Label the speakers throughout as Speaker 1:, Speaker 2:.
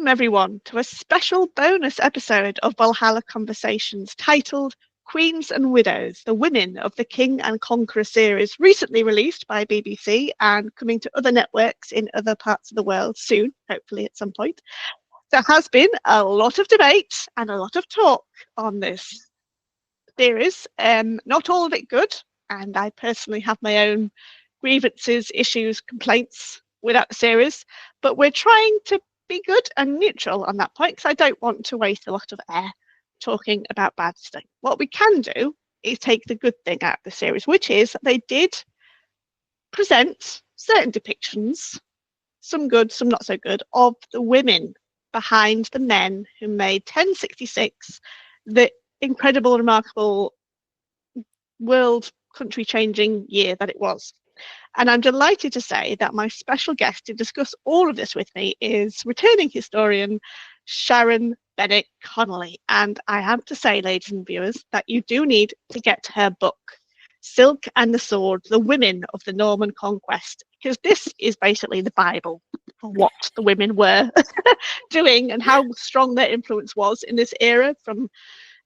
Speaker 1: Welcome everyone to a special bonus episode of Valhalla Conversations titled Queens and Widows, the Women of the King and Conqueror series, recently released by BBC and coming to other networks in other parts of the world soon, hopefully at some point. There has been a lot of debate and a lot of talk on this series, not all of it good, and I personally have my own grievances, issues, complaints with that series, but we're trying to be good and neutral on that point because I don't want to waste a lot of air talking about bad stuff. What we can do is take the good thing out of the series, which is that they did present certain depictions, some good, some not so good, of the women behind the men who made 1066 the incredible, remarkable, world country changing year that it was. And I'm delighted to say that my special guest to discuss all of this with me is returning historian Sharon Bennett Connolly. And I have to say, ladies and viewers, that you do need to get her book, Silk and the Sword, The Women of the Norman Conquest, because this is basically the Bible for what the women were doing and how strong their influence was in this era, from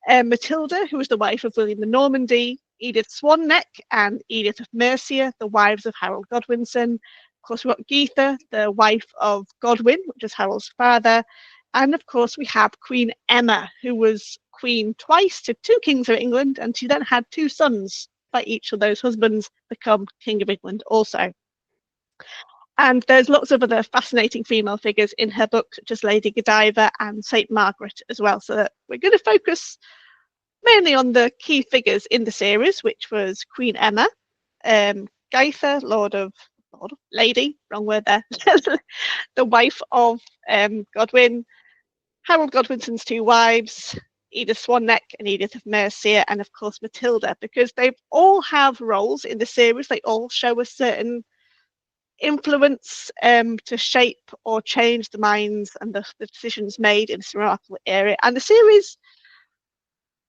Speaker 1: Matilda, who was the wife of William the Normandy, Edith Swan-neck and Edith of Merica, the wives of Harold Godwinson. Of course, we've got Gytha, the wife of Godwin, which is Harold's father. And of course, we have Queen Emma, who was queen twice to two kings of England, and she then had two sons by each of those husbands become king of England also. And there's lots of other fascinating female figures in her book, such as Lady Godiva and St. Margaret as well. So that we're going to focus mainly on the key figures in the series, which was Queen Emma, Gytha, Lady, wrong word there, the wife of Godwin, Harold Godwinson's two wives, Edith Swan-neck and Edith of Merica, and of course Matilda, because they all have roles in the series. They all show a certain influence to shape or change the minds and the decisions made in this remarkable area. And the series,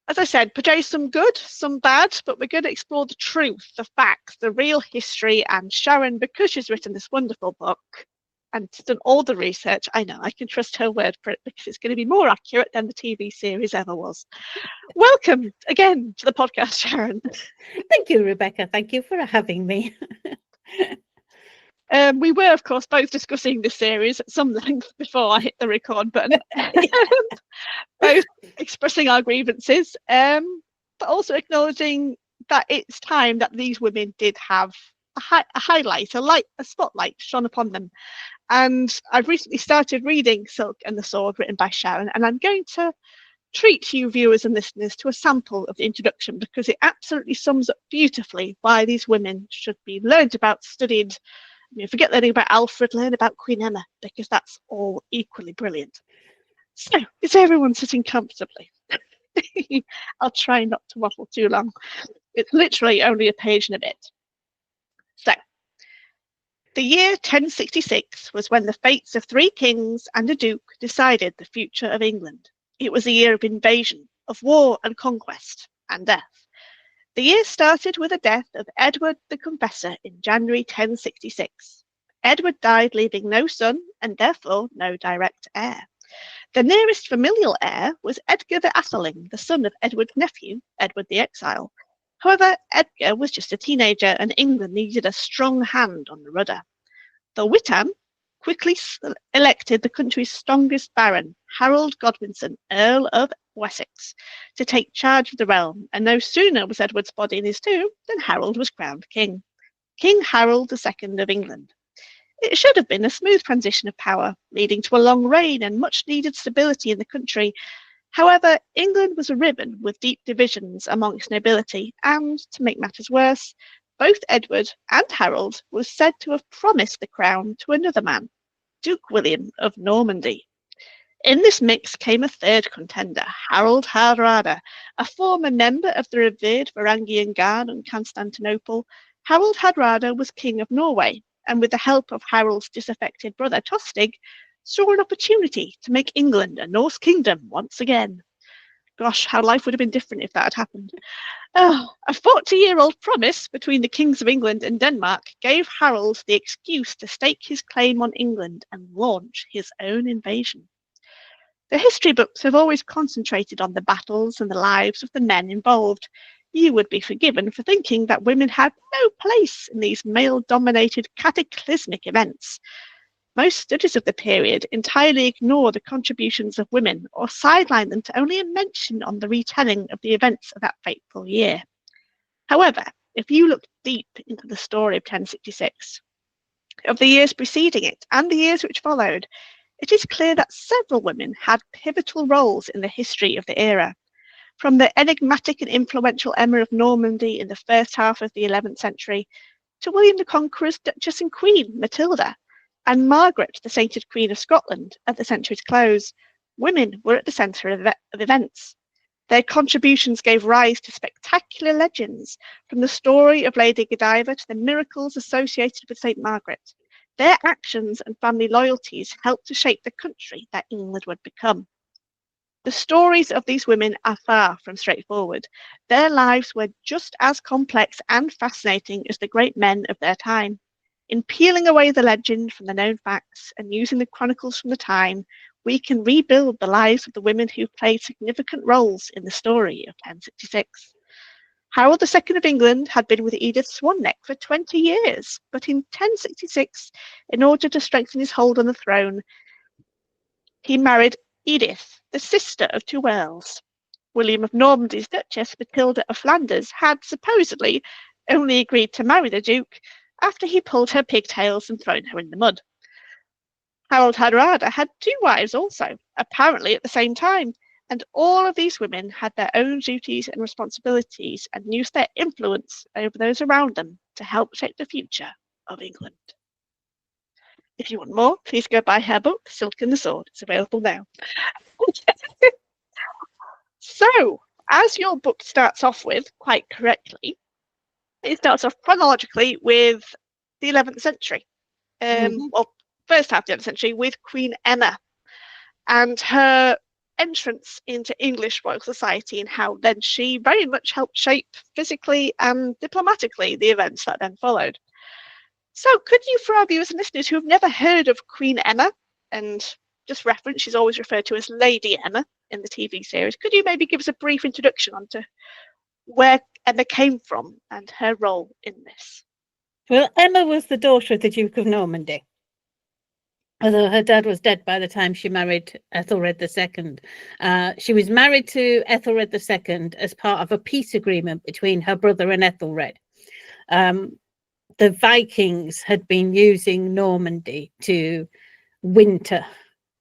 Speaker 1: as I said, portrays some good, some bad, but we're going to explore the truth, the facts, the real history. And Sharon, because she's written this wonderful book and done all the research, I know I can trust her word for it because it's going to be more accurate than the TV series ever was. Welcome again to the podcast, Sharon.
Speaker 2: Thank you, Rebecca. Thank you for having me.
Speaker 1: We were, of course, both discussing this series at some length before I hit the record button, both expressing our grievances, but also acknowledging that it's time that these women did have a highlight, a spotlight shone upon them. And I've recently started reading Silk and the Sword, written by Sharon, and I'm going to treat you viewers and listeners to a sample of the introduction because it absolutely sums up beautifully why these women should be learned about, studied. Forget learning about Alfred, learn about Queen Emma, because that's all equally brilliant. So, is everyone sitting comfortably? I'll try not to waffle too long. It's literally only a page and a bit. So, the year 1066 was when the fates of three kings and a duke decided the future of England. It was a year of invasion, of war and conquest, and death. The year started with the death of Edward the Confessor in January 1066. Edward died leaving no son and therefore no direct heir. The nearest familial heir was Edgar the Atheling, the son of Edward's nephew, Edward the Exile. However, Edgar was just a teenager and England needed a strong hand on the rudder. The Witan quickly elected the country's strongest baron, Harold Godwinson, Earl of Wessex, to take charge of the realm, and no sooner was Edward's body in his tomb than Harold was crowned king. King Harold II of England. It should have been a smooth transition of power, leading to a long reign and much needed stability in the country. However, England was riven with deep divisions amongst nobility, and, to make matters worse, both Edward and Harold were said to have promised the crown to another man, Duke William of Normandy. In this mix came a third contender, Harold Hardrada, a former member of the revered Varangian Guard in Constantinople. Harold Hardrada was king of Norway, and with the help of Harold's disaffected brother Tostig, saw an opportunity to make England a Norse kingdom once again. Gosh, how life would have been different if that had happened. A 40-year-old promise between the kings of England and Denmark gave Harold the excuse to stake his claim on England and launch his own invasion. The history books have always concentrated on the battles and the lives of the men involved. You would be forgiven for thinking that women had no place in these male-dominated cataclysmic events. Most studies of the period entirely ignore the contributions of women or sideline them to only a mention on the retelling of the events of that fateful year. However, if you look deep into the story of 1066, of the years preceding it and the years which followed, it is clear that several women had pivotal roles in the history of the era. From the enigmatic and influential Emma of Normandy in the first half of the 11th century, to William the Conqueror's Duchess and Queen, Matilda, and Margaret, the sainted Queen of Scotland, at the century's close, women were at the centre of events. Their contributions gave rise to spectacular legends, from the story of Lady Godiva to the miracles associated with St. Margaret. Their actions and family loyalties helped to shape the country that England would become. The stories of these women are far from straightforward. Their lives were just as complex and fascinating as the great men of their time. In peeling away the legend from the known facts and using the chronicles from the time, we can rebuild the lives of the women who played significant roles in the story of 1066. Harold II of England had been with Edith Swan-neck for 20 years, but in 1066, in order to strengthen his hold on the throne, he married Edith, the sister of two earls. William of Normandy's Duchess, Matilda of Flanders, had supposedly only agreed to marry the Duke after he pulled her pigtails and thrown her in the mud. Harold Hardrada had two wives also, apparently at the same time, and all of these women had their own duties and responsibilities and used their influence over those around them to help shape the future of England. If you want more, please go buy her book, Silk and the Sword. It's available now. So, as your book starts off with, quite correctly, it starts off chronologically with the 11th century. Well, first half of the 11th century with Queen Emma and her entrance into English royal society and how then she very much helped shape physically and diplomatically the events that then followed. So could you, for our viewers and listeners who have never heard of Queen Emma, and just reference, she's always referred to as Lady Emma in the TV series, could you maybe give us a brief introduction onto where Emma came from and her role in this?
Speaker 2: Well, Emma was the daughter of the Duke of Normandy, although her dad was dead by the time she married Ethelred II. She was married to Ethelred II as part of a peace agreement between her brother and Ethelred. The Vikings had been using Normandy to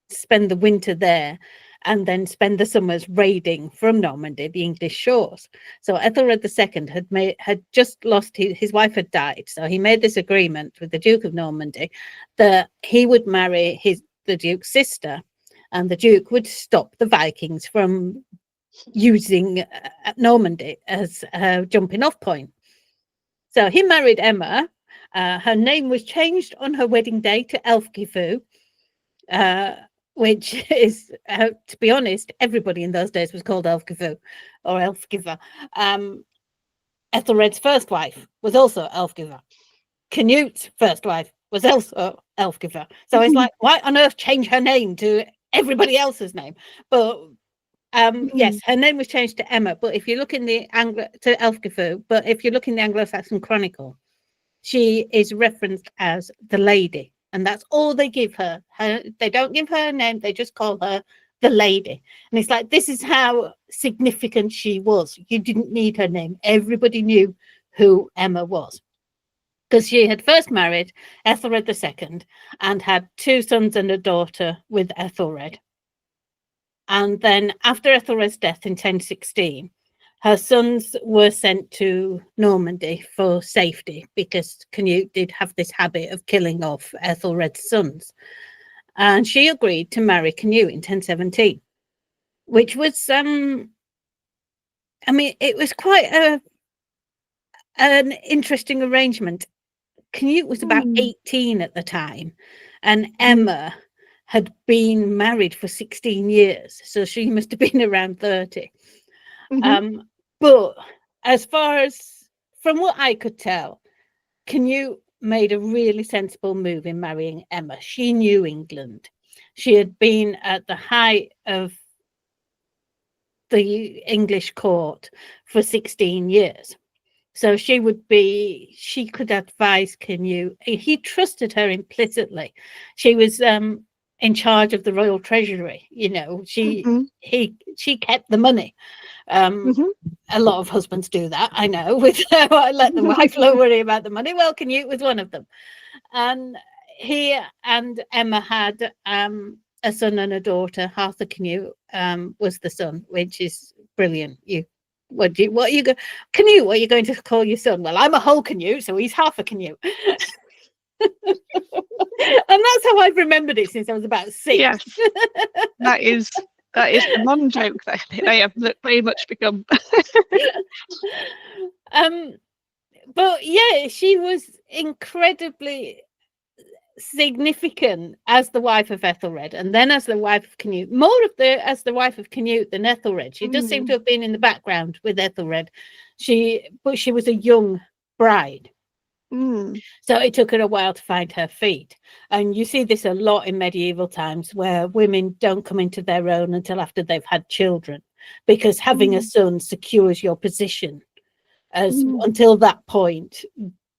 Speaker 2: spend the winter there, and then spend the summers raiding from Normandy, the English shores. So Ethelred II had just lost his wife had died. So he made this agreement with the Duke of Normandy that he would marry the Duke's sister, and the Duke would stop the Vikings from using Normandy as a jumping off point. So he married Emma. Her name was changed on her wedding day to Elfgifu, which is, to be honest, everybody in those days was called Elfgifu or Elfgiver. Ethelred's first wife was also Elfgiver. Canute's first wife was also Elfgiver. So it's like, why on earth change her name to everybody else's name? But yes, her name was changed to Emma. But if you look in the to Elfgifu, but if you look in the Anglo-Saxon Chronicle, she is referenced as the lady. And that's all they give her. They don't give her a name. They just call her the lady. And it's like, this is how significant she was. You didn't need her name. Everybody knew who Emma was. Because she had first married Ethelred II and had two sons and a daughter with Ethelred. And then after Ethelred's death in 1016, her sons were sent to Normandy for safety because Canute did have this habit of killing off Ethelred's sons. And she agreed to marry Canute in 1017, which was, it was quite an interesting arrangement. Canute was about 18 at the time, and Emma had been married for 16 years. So she must have been around 30. But as far as from what I could tell, Canute made a really sensible move in marrying Emma. She knew England. She had been at the height of the English court for 16 years. So she could advise Canute. He trusted her implicitly. She was in charge of the royal treasury. She kept the money. A lot of husbands do that, I know, with I let the wife worry about the money. Well, Canute was one of them. And he and Emma had a son and a daughter. Arthur Canute was the son, which is brilliant. Canute, what are you going to call your son? Well, I'm a whole Canute, so he's half a Canute. And that's how I've remembered it since I was about 6.
Speaker 1: Yes, that is the non-joke that they have very much become.
Speaker 2: But yeah, she was incredibly significant as the wife of Ethelred, and then as the wife of Canute. More as the wife of Canute than Ethelred. She does seem to have been in the background with Ethelred. But she was a young bride. So it took her a while to find her feet. And you see this a lot in medieval times, where women don't come into their own until after they've had children, because having a son secures your position. As until that point,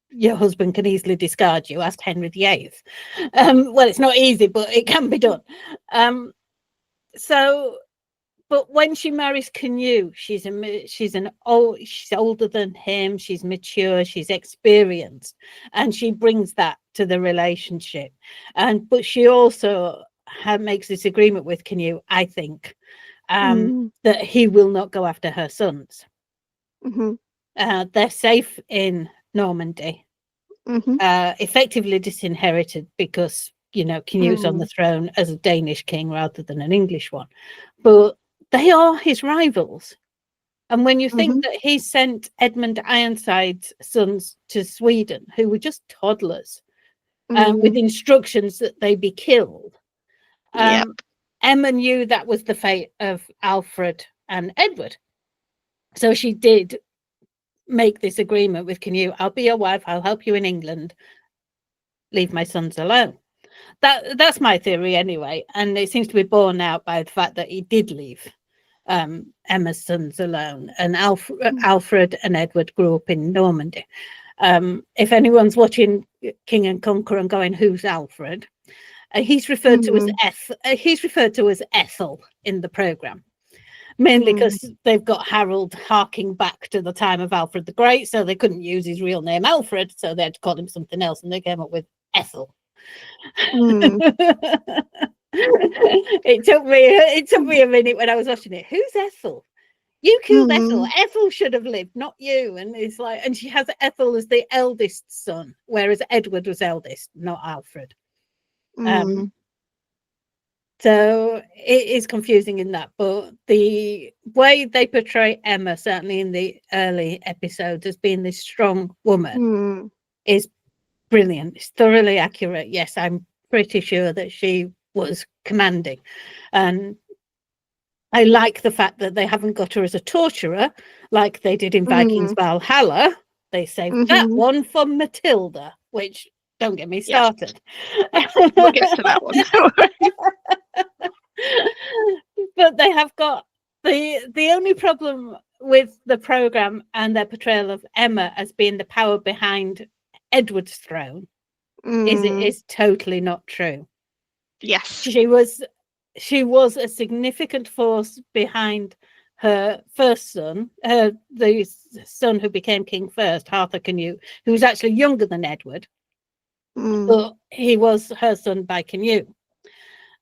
Speaker 2: your husband can easily discard you. Ask Henry VIII. Well, it's not easy, but it can be done. But when she marries Canute, she's older than him. She's mature. She's experienced, and she brings that to the relationship. But she also makes this agreement with Canute, I think, that he will not go after her sons. They're safe in Normandy, effectively disinherited because Canute's on the throne as a Danish king rather than an English one. But they are his rivals. And when you think that he sent Edmund Ironside's sons to Sweden, who were just toddlers, with instructions that they be killed, Emma knew that was the fate of Alfred and Edward. So she did make this agreement with Canute. I'll be your wife. I'll help you in England. Leave my sons alone. That's my theory anyway. And it seems to be borne out by the fact that he did leave Emma's sons alone. And Alfred and Edward grew up in Normandy. If anyone's watching King and Conqueror and going, who's Alfred? He's referred to as Ethel in the programme. Mainly because they've got Harold harking back to the time of Alfred the Great, so they couldn't use his real name Alfred, so they had to call him something else, and they came up with Ethel. It took me a minute when I was watching it. Who's Ethel? You killed Ethel. Ethel should have lived, not you. And it's like, and she has Ethel as the eldest son, whereas Edward was eldest, not Alfred. So it is confusing in that, but the way they portray Emma, certainly in the early episodes, as being this strong woman is brilliant. It's thoroughly accurate. Yes, I'm pretty sure that she was commanding. And I like the fact that they haven't got her as a torturer like they did in Vikings Valhalla. They saved that one for Matilda, which, don't get me started.
Speaker 1: We'll get to that one.
Speaker 2: But they have got the only problem with the programme and their portrayal of Emma as being the power behind Edward's throne is it is totally not true.
Speaker 1: Yes.
Speaker 2: She was a significant force behind her first son, the son who became king first, Arthur Canute, who was actually younger than Edward, but he was her son by Canute.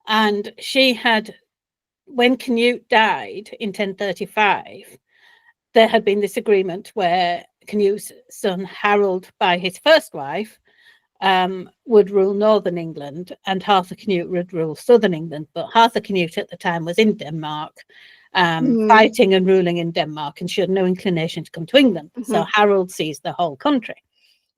Speaker 2: And she had, when Canute died in 1035, there had been this agreement where Canute's son Harold, by his first wife, would rule northern England, and Arthur Canute would rule southern England. But Arthur Canute at the time was in Denmark, fighting and ruling in Denmark, and she had no inclination to come to England. So Harold seized the whole country.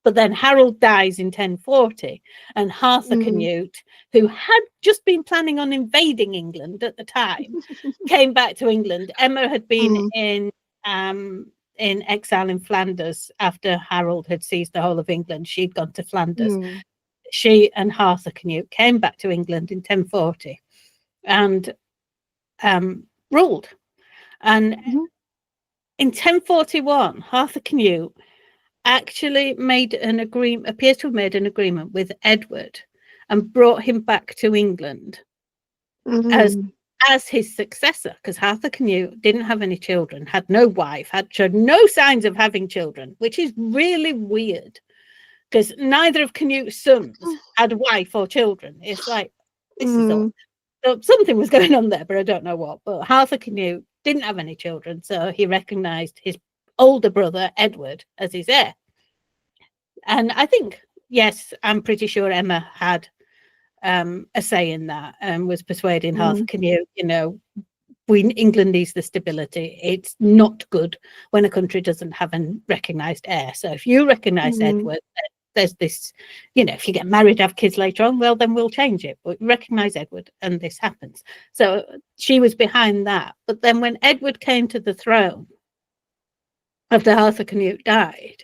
Speaker 2: But then Harold dies in 1040, and Arthur Canute, who had just been planning on invading England at the time, came back to England. Emma had been in exile in Flanders after Harold had seized the whole of England. She'd gone to Flanders. she and Arthur Canute came back to England in 1040 and ruled. And in 1041, Arthur Canute actually appears to have made an agreement with Edward and brought him back to England as his successor, because Arthur Canute didn't have any children, had no wife, showed no signs of having children, which is really weird, because neither of Canute's sons had a wife or children. It's like, this is odd. So something was going on there, but I don't know what. But Arthur Canute didn't have any children, so he recognised his older brother, Edward, as his heir. And I think, yes, I'm pretty sure Emma had a say in that and was persuading Arthur Canute, England needs the stability. It's not good when a country doesn't have a recognised heir. So if you recognise Edward, there's this, if you get married, have kids later on, well, then we'll change it. But recognise Edward and this happens. So she was behind that. But then when Edward came to the throne after Arthur Canute died,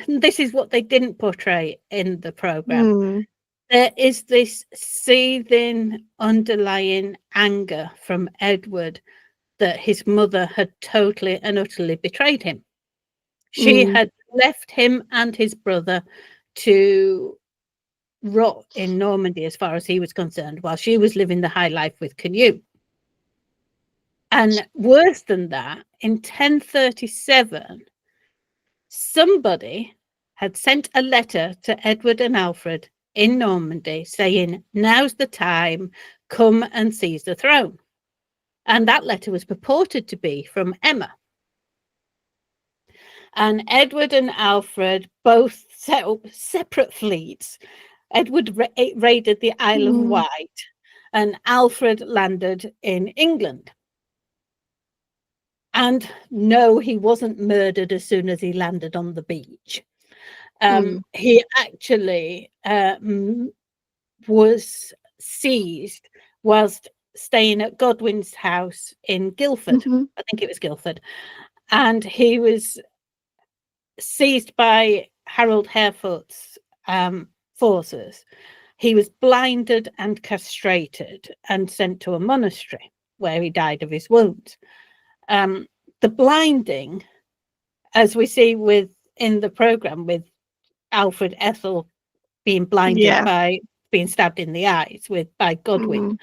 Speaker 2: this is what they didn't portray in the programme. There is this seething underlying anger from Edward that his mother had totally and utterly betrayed him. She had left him and his brother to rot in Normandy as far as he was concerned, while she was living the high life with Canute. And worse than that, in 1037, somebody had sent a letter to Edward and Alfred in Normandy saying, now's the time, come and seize the throne. And that letter was purported to be from Emma. And Edward and Alfred both set up separate fleets. Edward raided the Isle of Wight, and Alfred landed in England. And no, he wasn't murdered as soon as he landed on the beach. He actually was seized whilst staying at Godwin's house in Guildford. I think it was Guildford. And he was seized by Harold Harefoot's forces. He was blinded and castrated and sent to a monastery where he died of his wounds. The blinding, as we see in the programme with Alfred Ethel being blinded by being stabbed in the eyes by Godwin.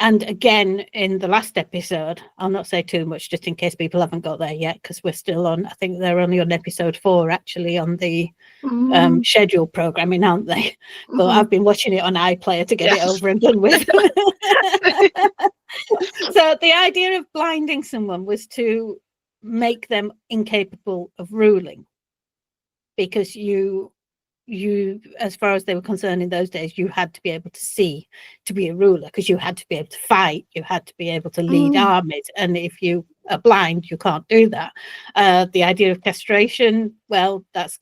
Speaker 2: And again, in the last episode, I'll not say too much just in case people haven't got there yet, because we're still on, I think they're only on episode 4 actually on the scheduled programming, aren't they? But I've been watching it on iPlayer to get it over and done with. So the idea of blinding someone was to make them incapable of ruling, because you, as far as they were concerned in those days, you had to be able to see to be a ruler, because you had to be able to fight, you had to be able to lead armies, and if you are blind, you can't do that. The idea of castration, well, that's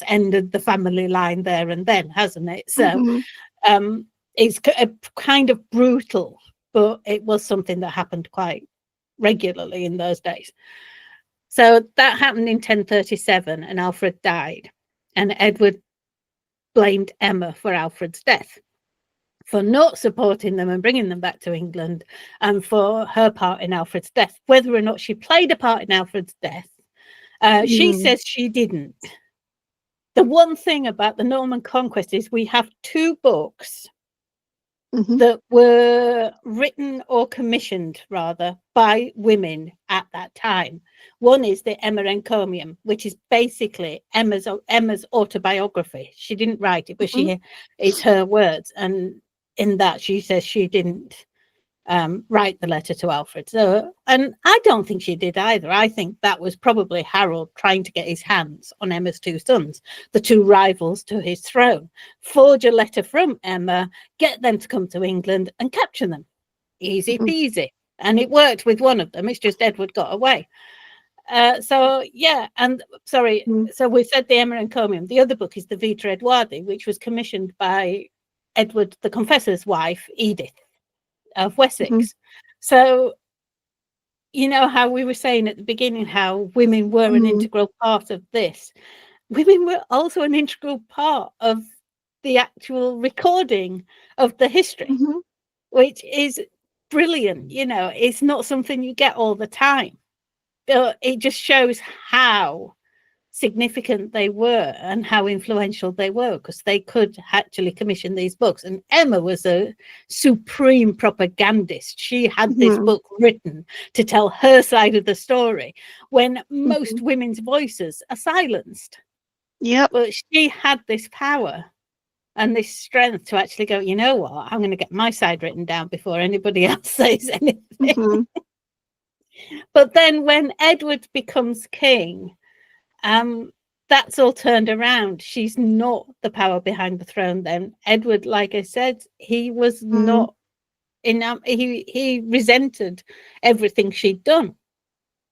Speaker 2: ended the family line there and then, hasn't it? So it's kind of brutal, but it was something that happened quite regularly in those days. So that happened in 1037, and Alfred died, and Edward blamed Emma for Alfred's death, for not supporting them and bringing them back to England, and for her part in Alfred's death. Whether or not she played a part in Alfred's death, she says she didn't. The one thing about the Norman conquest is we have 2 books that were written or commissioned, rather, by women at that time. One is the Emma Encomium, which is basically Emma's autobiography. She didn't write it, but it's her words. And in that, she says she didn't write the letter to Alfred. So, and I don't think she did either. I think that was probably Harold trying to get his hands on Emma's 2 sons, the 2 rivals to his throne, forge a letter from Emma, get them to come to England and capture them. Easy peasy. And it worked with one of them. It's just Edward got away. So we said the Emma Encomium. The other book is the Vita Edwardi, which was commissioned by Edward the Confessor's wife, Edith of Wessex. So you know how we were saying at the beginning how women were an
Speaker 1: Mm.
Speaker 2: integral part of this. Women were also an integral part of the actual recording of the history,
Speaker 1: Mm-hmm.
Speaker 2: which is brilliant. You know, it's not something you get all the time. But it just shows how significant they were and how influential they were, because they could actually commission these books. And Emma was a supreme propagandist. She had this
Speaker 1: Mm-hmm.
Speaker 2: book written to tell her side of the story when most
Speaker 1: Mm-hmm.
Speaker 2: women's voices are silenced.
Speaker 1: Yep.
Speaker 2: But she had this power and this strength to actually go, you know what, I'm going to get my side written down before anybody else says anything.
Speaker 1: Mm-hmm.
Speaker 2: But then when Edward becomes king, that's all turned around. She's not the power behind the throne then. Edward, like I said, he was
Speaker 1: Mm-hmm.
Speaker 2: not enough. He resented everything she'd done.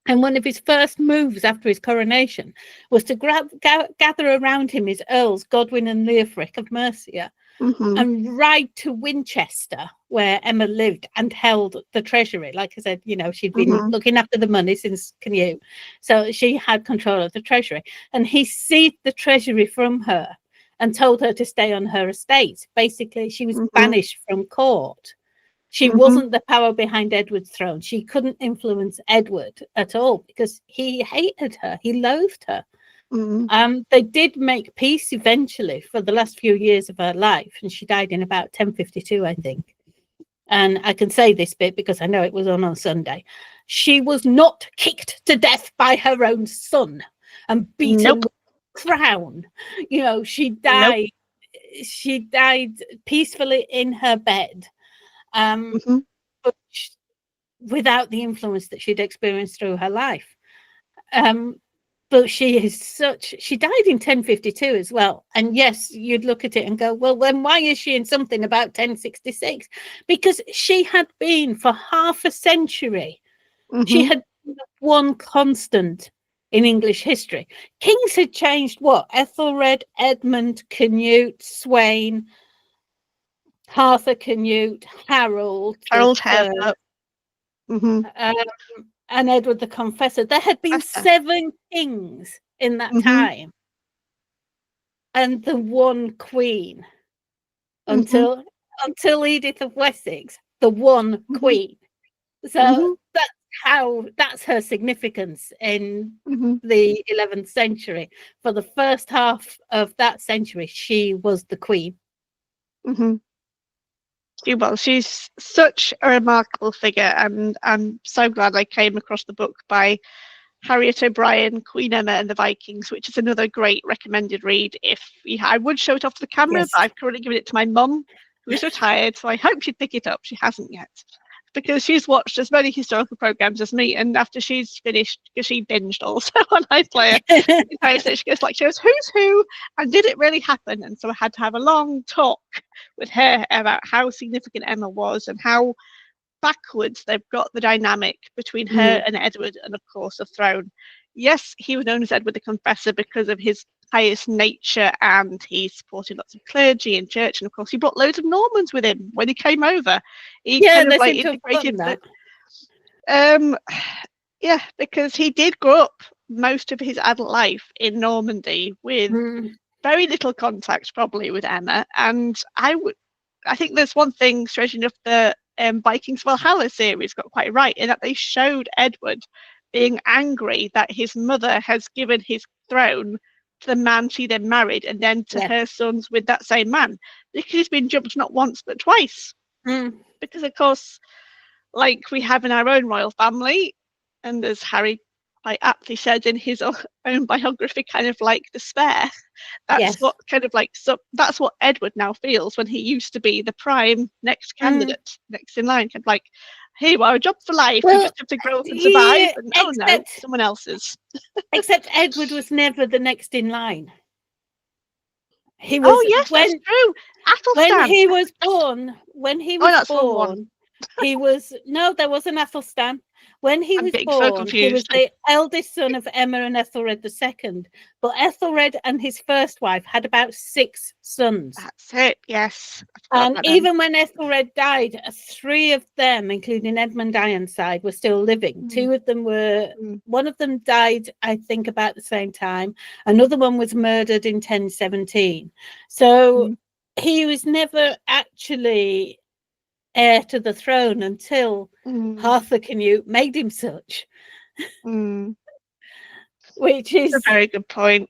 Speaker 2: And one of his first moves after his coronation was to gather around him his earls, Godwin and Leofric of Mercia,
Speaker 1: Mm-hmm.
Speaker 2: and ride to Winchester, where Emma lived, and held the treasury. Like I said, you know, she'd been
Speaker 1: Mm-hmm.
Speaker 2: looking after the money since Canute, so she had control of the treasury. And he seized the treasury from her and told her to stay on her estate. Basically, she was
Speaker 1: Mm-hmm.
Speaker 2: banished from court. She
Speaker 1: Mm-hmm.
Speaker 2: wasn't the power behind Edward's throne. She couldn't influence Edward at all because he hated her. He loathed her.
Speaker 1: Mm-hmm.
Speaker 2: They did make peace eventually for the last few years of her life, and she died in about 1052, I think. And I can say this bit because I know it was on Sunday. She was not kicked to death by her own son and beaten
Speaker 1: Nope.
Speaker 2: with a crown. You know, she
Speaker 1: Nope.
Speaker 2: died. She died peacefully in her bed,
Speaker 1: Mm-hmm.
Speaker 2: but without the influence that she'd experienced through her life. But she died in 1052 as well. And yes, you'd look at it and go, well, then why is she in something about 1066? Because she had been for half a century.
Speaker 1: Mm-hmm.
Speaker 2: She had been one constant in English history. Kings had changed what? Ethelred, Edmund, Canute, Sweyn, Arthur Canute, Harold the
Speaker 1: Harold
Speaker 2: Third,
Speaker 1: Hairfoot. Mm-hmm.
Speaker 2: and Edward the Confessor. There had been
Speaker 1: Confessor.
Speaker 2: 7 kings in that
Speaker 1: Mm-hmm.
Speaker 2: time, and the one queen
Speaker 1: Mm-hmm.
Speaker 2: until Edith of Wessex, the one
Speaker 1: Mm-hmm.
Speaker 2: queen. So
Speaker 1: Mm-hmm.
Speaker 2: that's her significance in
Speaker 1: Mm-hmm.
Speaker 2: the 11th century. For the first half of that century, she was the queen.
Speaker 1: Mm-hmm. She's such a remarkable figure, and I'm so glad I came across the book by Harriet O'Brien, Queen Emma and the Vikings, which is another great recommended read. I would show it off to the camera,
Speaker 2: Yes.
Speaker 1: but I've currently given it to my mum, who is retired, so I hope she'd pick it up. She hasn't yet, because she's watched as many historical programs as me, and after she's finished, because she binged also on iPlayer, she goes, who's who, and did it really happen? And so I had to have a long talk with her about how significant Emma was and how backwards they've got the dynamic between her and Edward, and of course the throne. Yes, he was known as Edward the Confessor because of his pious nature, and he supported lots of clergy and church, and of course he brought loads of Normans with him when he came over. He kind of like integrated that. Yeah, because he did grow up most of his adult life in Normandy with very little contact probably with Emma. And I think there's one thing, strange enough, the Vikings Valhalla series got quite right in that they showed Edward being angry that his mother has given his throne to the man she then married, and then to her sons with that same man, because he's been jumped not once but twice. Because of course, like we have in our own royal family, and as Harry quite aptly said in his own biography, kind of like despair. That's what kind of like, so that's what Edward now feels when he used to be the prime next candidate, next in line, kind of like, hey, well, a job for life, you just have to grow up and survive. And oh no, someone else's.
Speaker 2: Except Edward was never the next in line. He was.
Speaker 1: Oh yes, that's true. Athelstan.
Speaker 2: When he was born, he was no, there was an Athelstan. When he
Speaker 1: I'm
Speaker 2: was
Speaker 1: getting so
Speaker 2: born, he was
Speaker 1: confused.
Speaker 2: the eldest son of Emma and Ethelred II. But Ethelred and his first wife had about 6 sons.
Speaker 1: That's it. Yes.
Speaker 2: And even when Ethelred died, 3 of them, including Edmund Ironside, were still living. 2 of them were, one of them died, I think, about the same time. Another one was murdered in 1017. So he was never actually heir to the throne until Harthacnut made him such. Which is
Speaker 1: a very good point.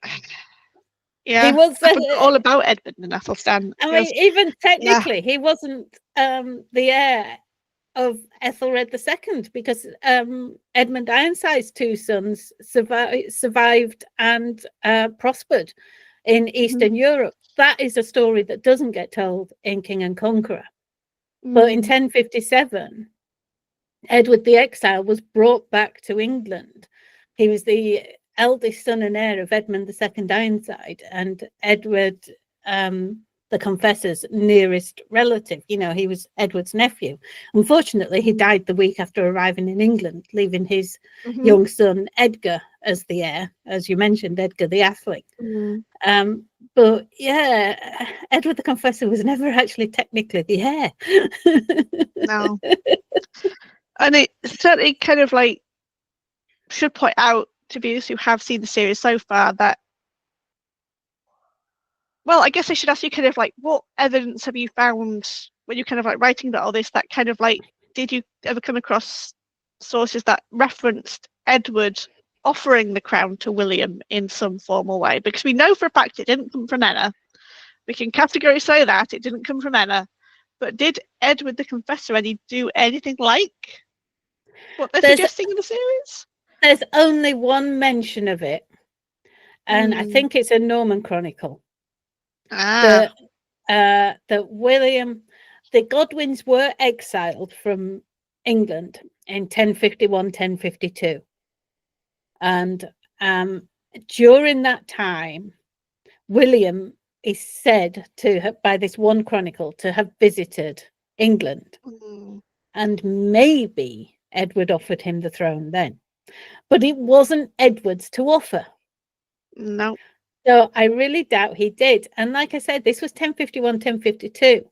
Speaker 1: Yeah,
Speaker 2: he was
Speaker 1: all about Edmund and Athelstan.
Speaker 2: I mean, even technically, he wasn't the heir of Ethelred II, because Edmund Ironside's 2 sons survived and prospered in Eastern Europe. That is a story that doesn't get told in King and Conqueror. But in 1057, Edward the Exile was brought back to England. He was the eldest son and heir of Edmund II Ironside, and Edward the Confessor's nearest relative. You know, he was Edward's nephew. Unfortunately, he died the week after arriving in England, leaving his young son Edgar as the heir, as you mentioned, Edgar the Atheling. But yeah, Edward the Confessor was never actually technically the heir.
Speaker 1: No. And it certainly kind of like should point out to viewers who have seen the series so far that, well, I guess I should ask you kind of like, what evidence have you found when you're kind of like writing about all this, that kind of like, did you ever come across sources that referenced Edward offering the crown to William in some formal way? Because we know for a fact it didn't come from Enna. We can categorically say that it didn't come from Enna. But did Edward the Confessor do anything like what they're suggesting in the series?
Speaker 2: There's only one mention of it, and I think it's a Norman Chronicle. That William, the Godwins were exiled from England in 1051, 1052. And during that time, William is said to have, by this one chronicle, to have visited England. And maybe Edward offered him the throne then. But it wasn't Edward's to offer.
Speaker 1: No.
Speaker 2: So I really doubt he did. And like I said, this was 1051, 1052.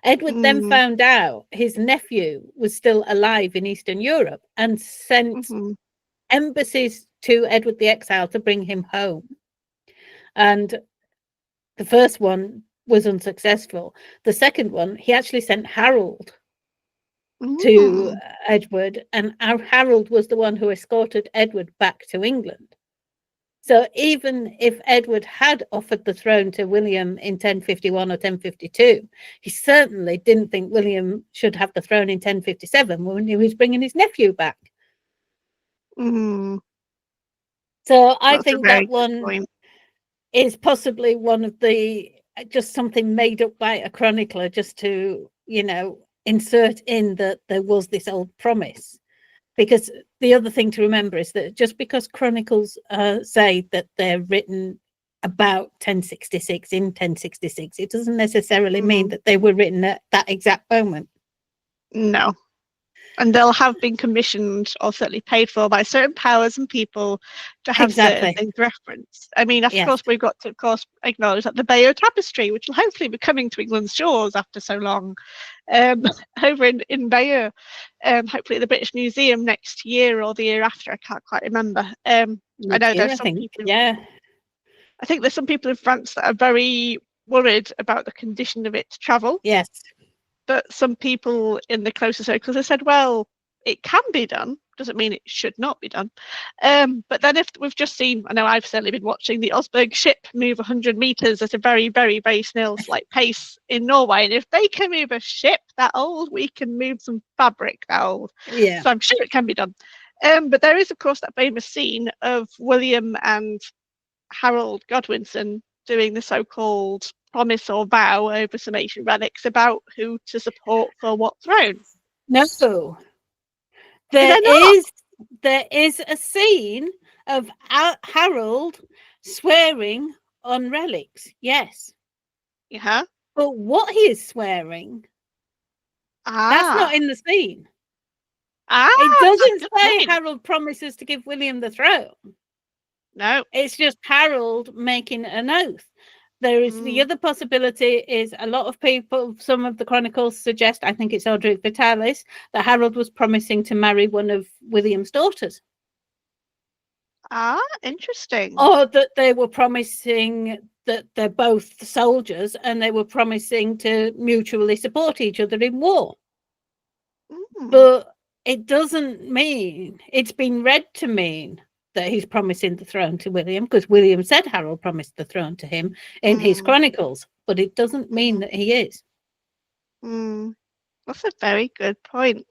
Speaker 2: Edward then found out his nephew was still alive in Eastern Europe and sent embassies to Edward the Exile to bring him home. And the first one was unsuccessful. The second one, he actually sent Harold to Edward, and Harold was the one who escorted Edward back to England. So even if Edward had offered the throne to William in 1051 or 1052, he certainly didn't think William should have the throne in 1057 when he was bringing his nephew back. So I think that one is possibly one of the, just something made up by a chronicler just to, you know, insert in that there was this old promise. Because the other thing to remember is that just because chronicles say that they're written about 1066 in 1066, it doesn't necessarily mean that they were written at that exact moment.
Speaker 1: No. And they'll have been commissioned or certainly paid for by certain powers and people to have certain things referenced. I mean, of course, we've got to, of course, acknowledge that the Bayeux Tapestry, which will hopefully be coming to England's shores after so long, over in Bayeux, hopefully at the British Museum next year or the year after. I can't quite remember. I know there's some people. I think there's some people in France that are very worried about the condition of it to travel.
Speaker 2: Yes.
Speaker 1: But some people in the closer circles have said, well, it can be done. Doesn't mean it should not be done. But then if we've just seen, I know I've certainly been watching the Osberg ship move 100 meters at a very, very, very snail like pace in Norway. And if they can move a ship that old, we can move some fabric that old.
Speaker 2: Yeah.
Speaker 1: So I'm sure it can be done. But there is, of course, that famous scene of William and Harold Godwinson doing the so-called promise or vow over some ancient relics about who to support for what throne.
Speaker 2: No, there is a scene of Harold swearing on relics. Yes.
Speaker 1: Yeah.
Speaker 2: But what he is swearing, that's not in the scene. It doesn't
Speaker 1: good
Speaker 2: say
Speaker 1: point.
Speaker 2: Harold promises to give William the throne.
Speaker 1: No.
Speaker 2: It's just Harold making an oath. There is the other possibility is a lot of people, some of the chronicles suggest, I think it's Audric Vitalis, that Harold was promising to marry one of William's daughters.
Speaker 1: Interesting.
Speaker 2: Or that they were promising that they're both soldiers and they were promising to mutually support each other in war. But it doesn't mean, it's been read to mean that he's promising the throne to William, because William said Harold promised the throne to him in his chronicles, but it doesn't mean that he is.
Speaker 1: That's a very good point.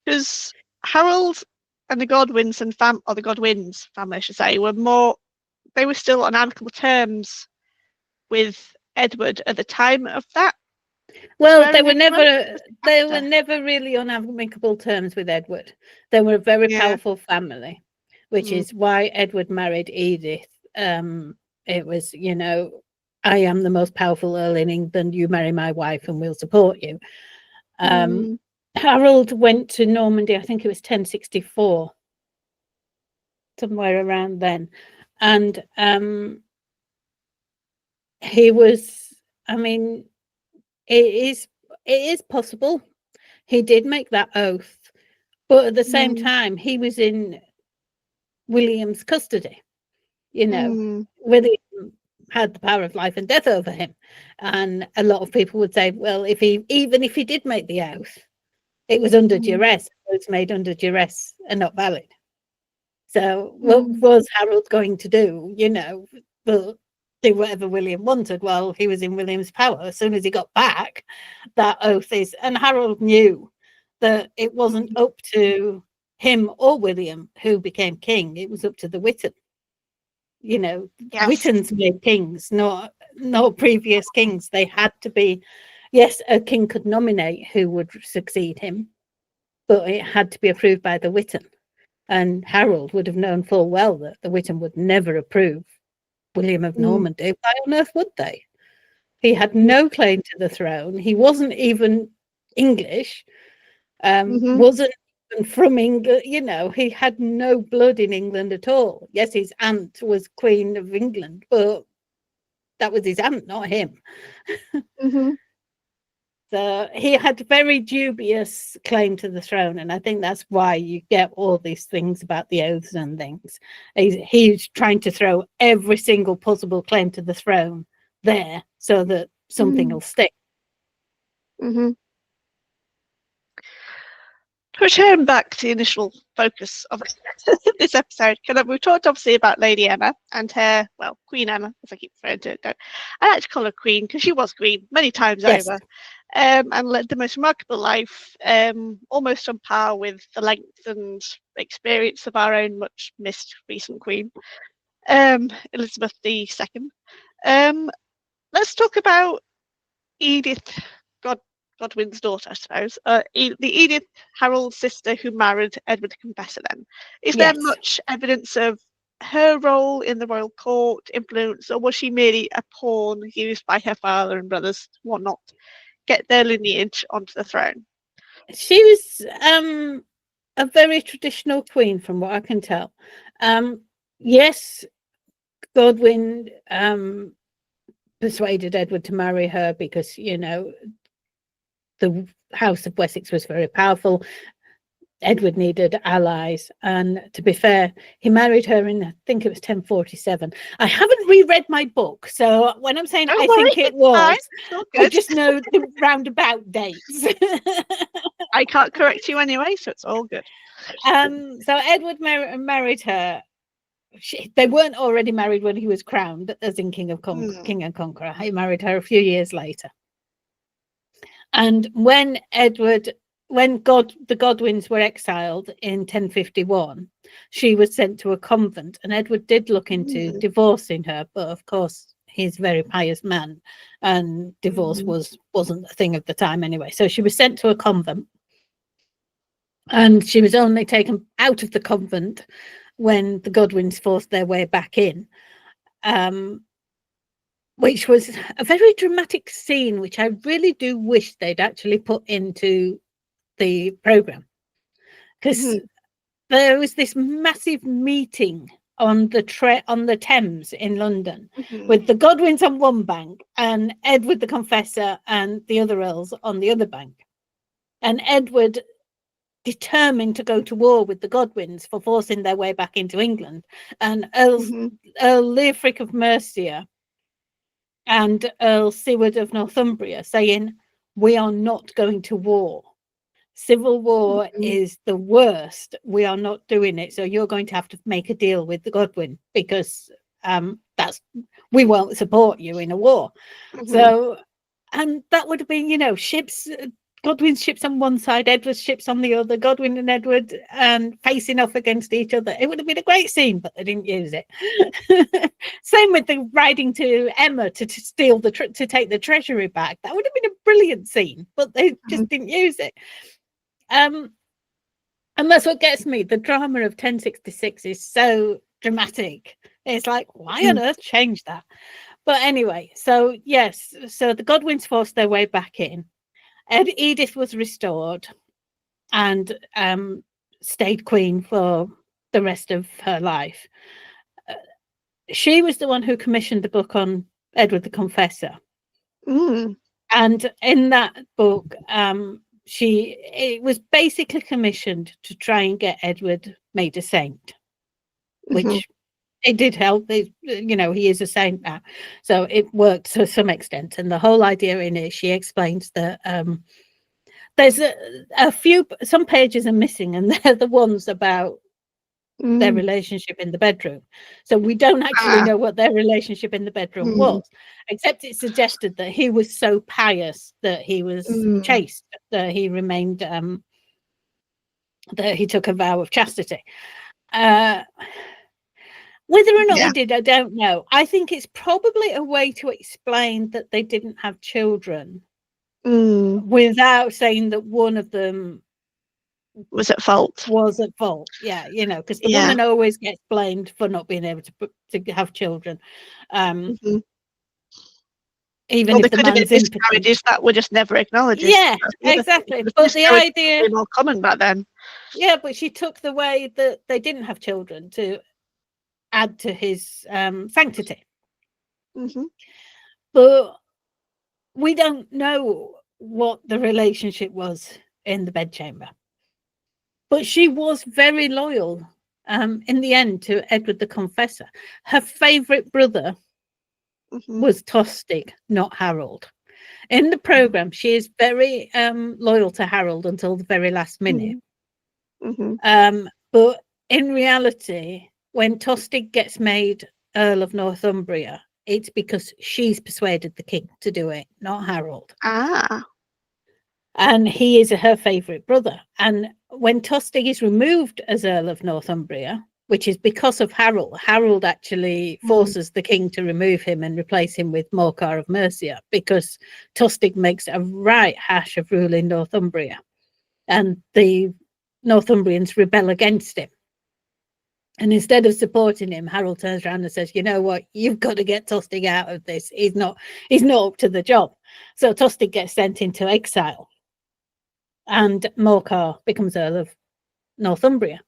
Speaker 1: Because Harold and the Godwins and the Godwins family, I should say, they were still on amicable terms with Edward at the time of that.
Speaker 2: Well, they were never really on amicable terms with Edward. They were a very powerful family, which is why Edward married Edith. It was, I am the most powerful earl in England. You marry my wife and we'll support you. Harold went to Normandy, I think it was 1064, somewhere around then. And he was, it is possible he did make that oath, but at the same time, he was in William's custody. William had the power of life and death over him. And a lot of people would say, well, even if he did make the oath, it was under duress. Oaths made under duress are not valid. So what was Harold going to do? But do whatever William wanted while he was in William's power. As soon as he got back, that oath is, and Harold knew that it wasn't up to him or William who became king. It was up to the Witan. Witans made kings, not previous kings. They had to be, yes, a king could nominate who would succeed him, but it had to be approved by the Witan. And Harold would have known full well that the Witan would never approve William of Normandy. Why on earth would they? He had no claim to the throne. He wasn't even English, wasn't even from England. He had no blood in England at all. Yes, his aunt was Queen of England, but that was his aunt, not him. So he had a very dubious claim to the throne, and I think that's why you get all these things about the oaths and things. He's trying to throw every single possible claim to the throne there so that something will stick.
Speaker 1: To return back to the initial focus of this episode, we've talked obviously about Lady Emma and her, Queen Emma, as I keep referring to it. I like to call her Queen because she was Queen many times over, and led the most remarkable life, almost on par with the length and experience of our own much missed recent Queen, Elizabeth II. Let's talk about Edith Godwin's daughter, I suppose. The Edith, Harold's sister, who married Edward the Confessor. Then, is there much evidence of her role in the royal court, influence, or was she merely a pawn used by her father and brothers, whatnot, get their lineage onto the throne?
Speaker 2: She was a very traditional queen, from what I can tell. Yes, Godwin persuaded Edward to marry her because, the House of Wessex was very powerful. Edward needed allies, and to be fair, he married her in, I think it was 1047. I haven't reread my book, so when I'm saying think it was, I just know the roundabout dates.
Speaker 1: I can't correct you anyway, so it's all good.
Speaker 2: So Edward married her. They weren't already married when he was crowned as in King and Conqueror. He married her a few years later. And when the Godwins were exiled in 1051, she was sent to a convent, and Edward did look into divorcing her, but of course he's a very pious man, and divorce wasn't a thing of the time anyway. So she was sent to a convent, and she was only taken out of the convent when the Godwins forced their way back in. which was a very dramatic scene, which I really do wish they'd actually put into the programme. Because there was this massive meeting on the Thames in London with the Godwins on one bank and Edward the Confessor and the other earls on the other bank. And Edward determined to go to war with the Godwins for forcing their way back into England. And Earl Leofric of Mercia and Earl Siward of Northumbria saying, we are not going to war. Civil war is the worst. We are not doing it. So you're going to have to make a deal with the Godwin because we won't support you in a war. So, and that would have been, ships, Godwin's ships on one side, Edward's ships on the other, Godwin and Edward facing off against each other. It would have been a great scene, but they didn't use it. Same with the riding to Emma to steal to take the treasury back. That would have been a brilliant scene, but they just didn't use it. And that's what gets me. The drama of 1066 is so dramatic. It's like, why on earth change that? But anyway, so yes, so the Godwins forced their way back in. Edith was restored and stayed queen for the rest of her life. She was the one who commissioned the book on Edward the Confessor. And in that book, it was basically commissioned to try and get Edward made a saint, which it did help. He is a saint now, so it worked to some extent. And the whole idea in it, she explains that there's some pages are missing, and they're the ones about their relationship in the bedroom. So we don't actually know what their relationship in the bedroom was, except it suggested that he was so pious that he was chaste, that he remained, that he took a vow of chastity. Whether or not he did, I don't know. I think it's probably a way to explain that they didn't have children without saying that one of them
Speaker 1: was at fault.
Speaker 2: Yeah, because the woman always gets blamed for not being able to have children. Even if the man's
Speaker 1: miscarriages that were just never acknowledged.
Speaker 2: Yeah, exactly. But the idea
Speaker 1: more common back then.
Speaker 2: Yeah, but she took the way that they didn't have children to add to his sanctity. But we don't know what the relationship was in the bedchamber. But she was very loyal in the end to Edward the Confessor. Her favourite brother was Tostig, not Harold. In the programme, she is very loyal to Harold until the very last minute. But in reality, when Tostig gets made Earl of Northumbria, it's because she's persuaded the king to do it, not Harold. And he is her favourite brother. And when Tostig is removed as Earl of Northumbria, which is because of Harold, Harold actually forces the king to remove him and replace him with Morcar of Mercia, because Tostig makes a right hash of ruling Northumbria. And the Northumbrians rebel against him. And instead of supporting him, Harold turns around and says, you know what, you've got to get Tostig out of this. He's not up to the job. So Tostig gets sent into exile. And Morcar becomes Earl of Northumbria.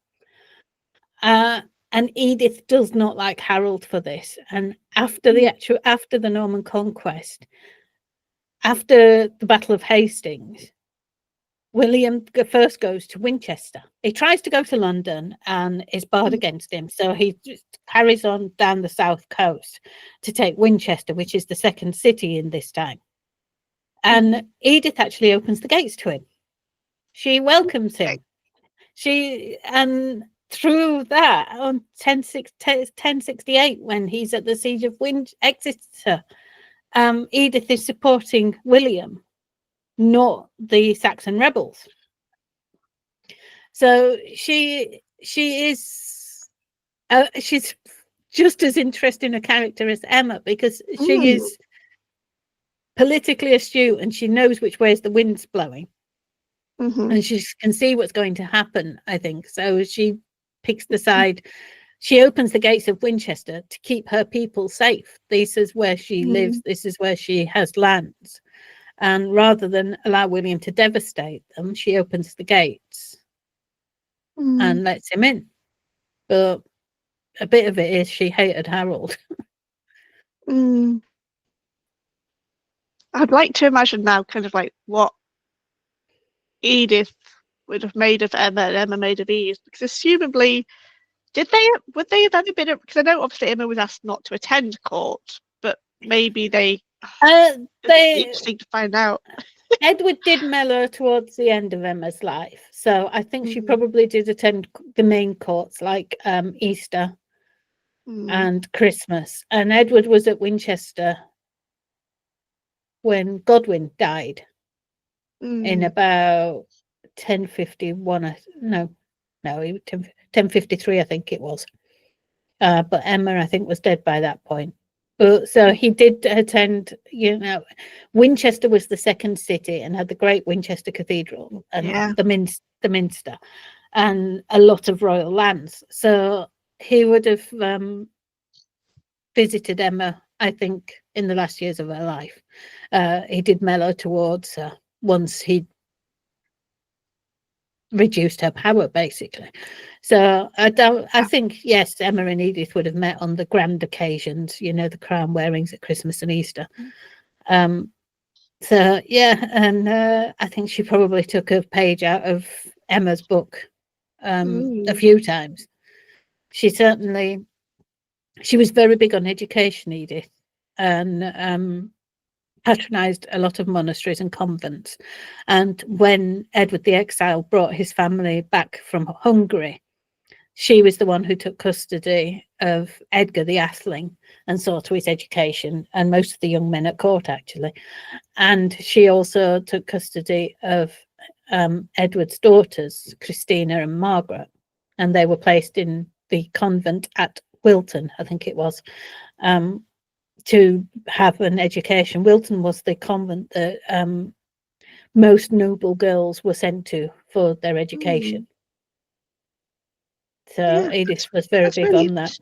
Speaker 2: And Edith does not like Harold for this. And after the Norman conquest, after the Battle of Hastings, William first goes to Winchester. He tries to go to London and is barred against him. So he just carries on down the south coast to take Winchester, which is the second city in this time. And Edith actually opens the gates to him. She welcomes him. And through that, on 1068, when he's at the siege of Exeter, Edith is supporting William, not the Saxon rebels. So she's just as interesting a character as Emma, because she is politically astute and she knows which way the wind's blowing. And she can see what's going to happen, I think. So she picks the side. she opens the gates of Winchester to keep her people safe. This is where she lives. This is where she has lands. And rather than allow William to devastate them, she opens the gates and lets him in. But a bit of it is she hated Harold.
Speaker 1: I'd like to imagine now kind of like what Edith would have made of Emma and Emma made of Edith, because assumably, would they have ever been, because I know obviously Emma was asked not to attend court, but maybe it'd be interesting to find out.
Speaker 2: Edward did mellow towards the end of Emma's life, so I think she probably did attend the main courts like Easter and Christmas. And Edward was at Winchester when Godwin died in about 1051. No, 1053, I think it was. But Emma, I think, was dead by that point. But so he did attend, Winchester was the second city and had the great Winchester Cathedral and the Minster and a lot of royal lands. So he would have visited Emma, I think, in the last years of her life. He did mellow towards her once he'd reduced her power, basically. So I think, yes, Emma and Edith would have met on the grand occasions, the crown wearings at Christmas and Easter. So yeah, and I think she probably took a page out of Emma's book a few times. She was very big on education, Edith, and patronized a lot of monasteries and convents. And when Edward the Exile brought his family back from Hungary, she was the one who took custody of Edgar the Atheling and saw to his education, and most of the young men at court, actually. And she also took custody of Edward's daughters, Christina and Margaret, and they were placed in the convent at Wilton, I think it was, to have an education. Wilton was the convent that most noble girls were sent to for their education. So Edith was very big
Speaker 1: really
Speaker 2: on that.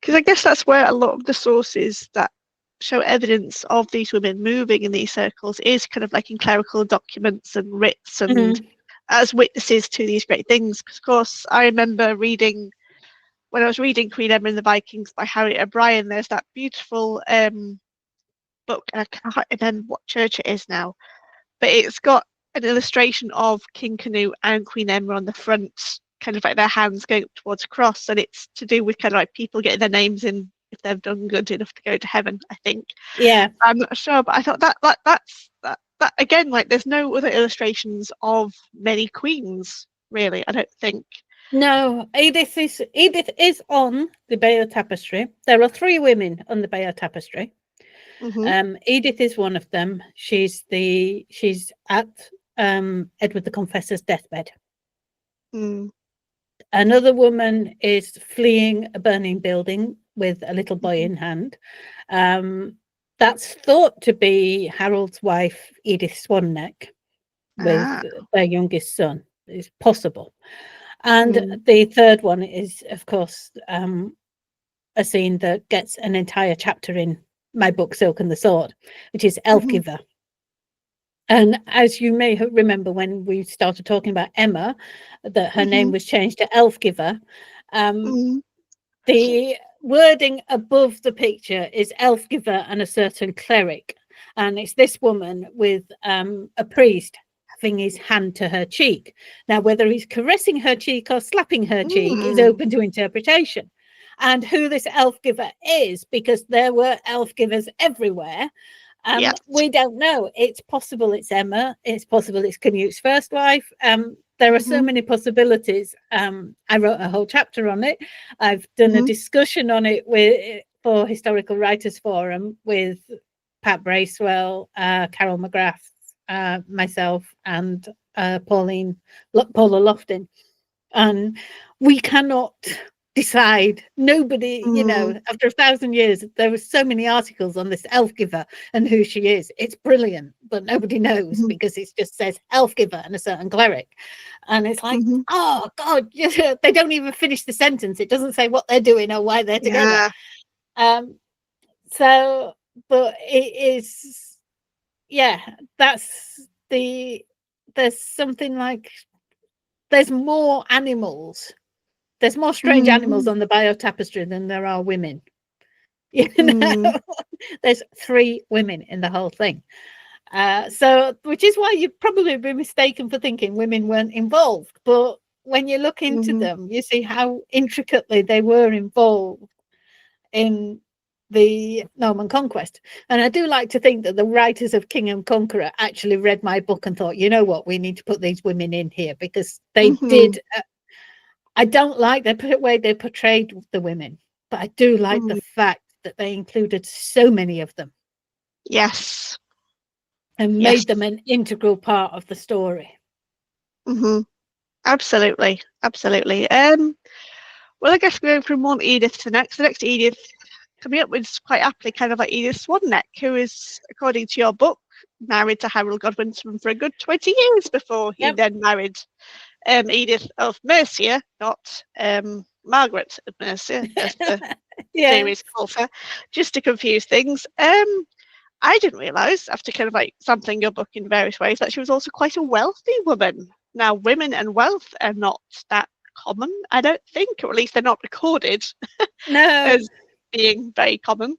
Speaker 1: Because I guess that's where a lot of the sources that show evidence of these women moving in these circles is kind of like in clerical documents and writs and as witnesses to these great things. Because of course, I remember reading, when I was reading Queen Emma and the Vikings by Harriet O'Brien, there's that beautiful book, and I can't remember what church it is now, but it's got an illustration of King Canute and Queen Emma on the front, kind of like their hands going up towards a cross, and it's to do with kind of like people getting their names in if they've done good enough to go to heaven, I think.
Speaker 2: Yeah,
Speaker 1: I'm not sure, but I thought that again, like there's no other illustrations of many queens, really, I don't think.
Speaker 2: No, Edith is on the Bayeux Tapestry. There are 3 women on the Bayeux Tapestry. Edith is one of them. She's at Edward the Confessor's deathbed. Another woman is fleeing a burning building with a little boy in hand. That's thought to be Harold's wife, Edith Swan-neck, with their youngest son. It's possible. And the third one is, of course, a scene that gets an entire chapter in my book, Silk and the Sword, which is Elfgiva. And as you may remember when we started talking about Emma, that her name was changed to Elfgiva. The wording above the picture is Elfgiva and a certain cleric. And it's this woman with a priest having his hand to her cheek. Now, whether he's caressing her cheek or slapping her cheek is open to interpretation. And who this Elfgiver is, because there were Elfgivers everywhere, we don't know. It's possible it's Emma. It's possible it's Canute's first wife. There are so many possibilities. I wrote a whole chapter on it. I've done a discussion on it for Historical Writers Forum with Pat Bracewell, Carol McGrath, myself, and Paula Loftin. And we cannot decide. Nobody, after 1,000 years, there were so many articles on this elf giver and who she is. It's brilliant, but nobody knows because it just says elf giver and a certain cleric. And it's like, oh God, they don't even finish the sentence. It doesn't say what they're doing or why they're together. So, but it is, there's something like, there's more animals. There's more strange animals on the biotapestry than there are women. There's 3 women in the whole thing. So, which is why you'd probably be mistaken for thinking women weren't involved. But when you look into them, you see how intricately they were involved in the Norman conquest. And I do like to think that the writers of King and Conqueror actually read my book and thought, you know what, we need to put these women in here, because they did. I don't like the way they portrayed the women, but I do like the fact that they included so many of them.
Speaker 1: Yes.
Speaker 2: And made them an integral part of the story.
Speaker 1: Absolutely. Absolutely. Well, I guess going from one Edith to next. The next Edith coming up with quite aptly kind of like Edith Swan-neck, who is, according to your book, married to Harold Godwinson for a good 20 years before he then married Edith of Mercia, not Margaret of Mercia, as the series calls her, just to confuse things. I didn't realise, after kind of like sampling your book in various ways, that she was also quite a wealthy woman. Now, women and wealth are not that common, I don't think, or at least they're not recorded as being very common.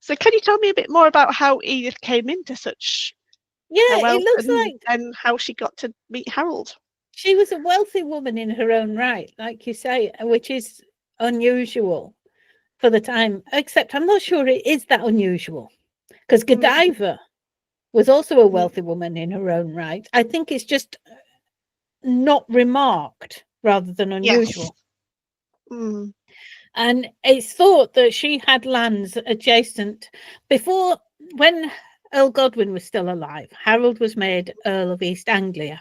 Speaker 1: So can you tell me a bit more about how Edith came into such wealth,
Speaker 2: it looks like,
Speaker 1: and how she got to meet Harold?
Speaker 2: She was a wealthy woman in her own right, like you say, which is unusual for the time, except I'm not sure it is that unusual, because Godiva was also a wealthy woman in her own right. I think it's just not remarked rather than unusual. And it's thought that she had lands adjacent. Before, when Earl Godwin was still alive, Harold was made Earl of East Anglia.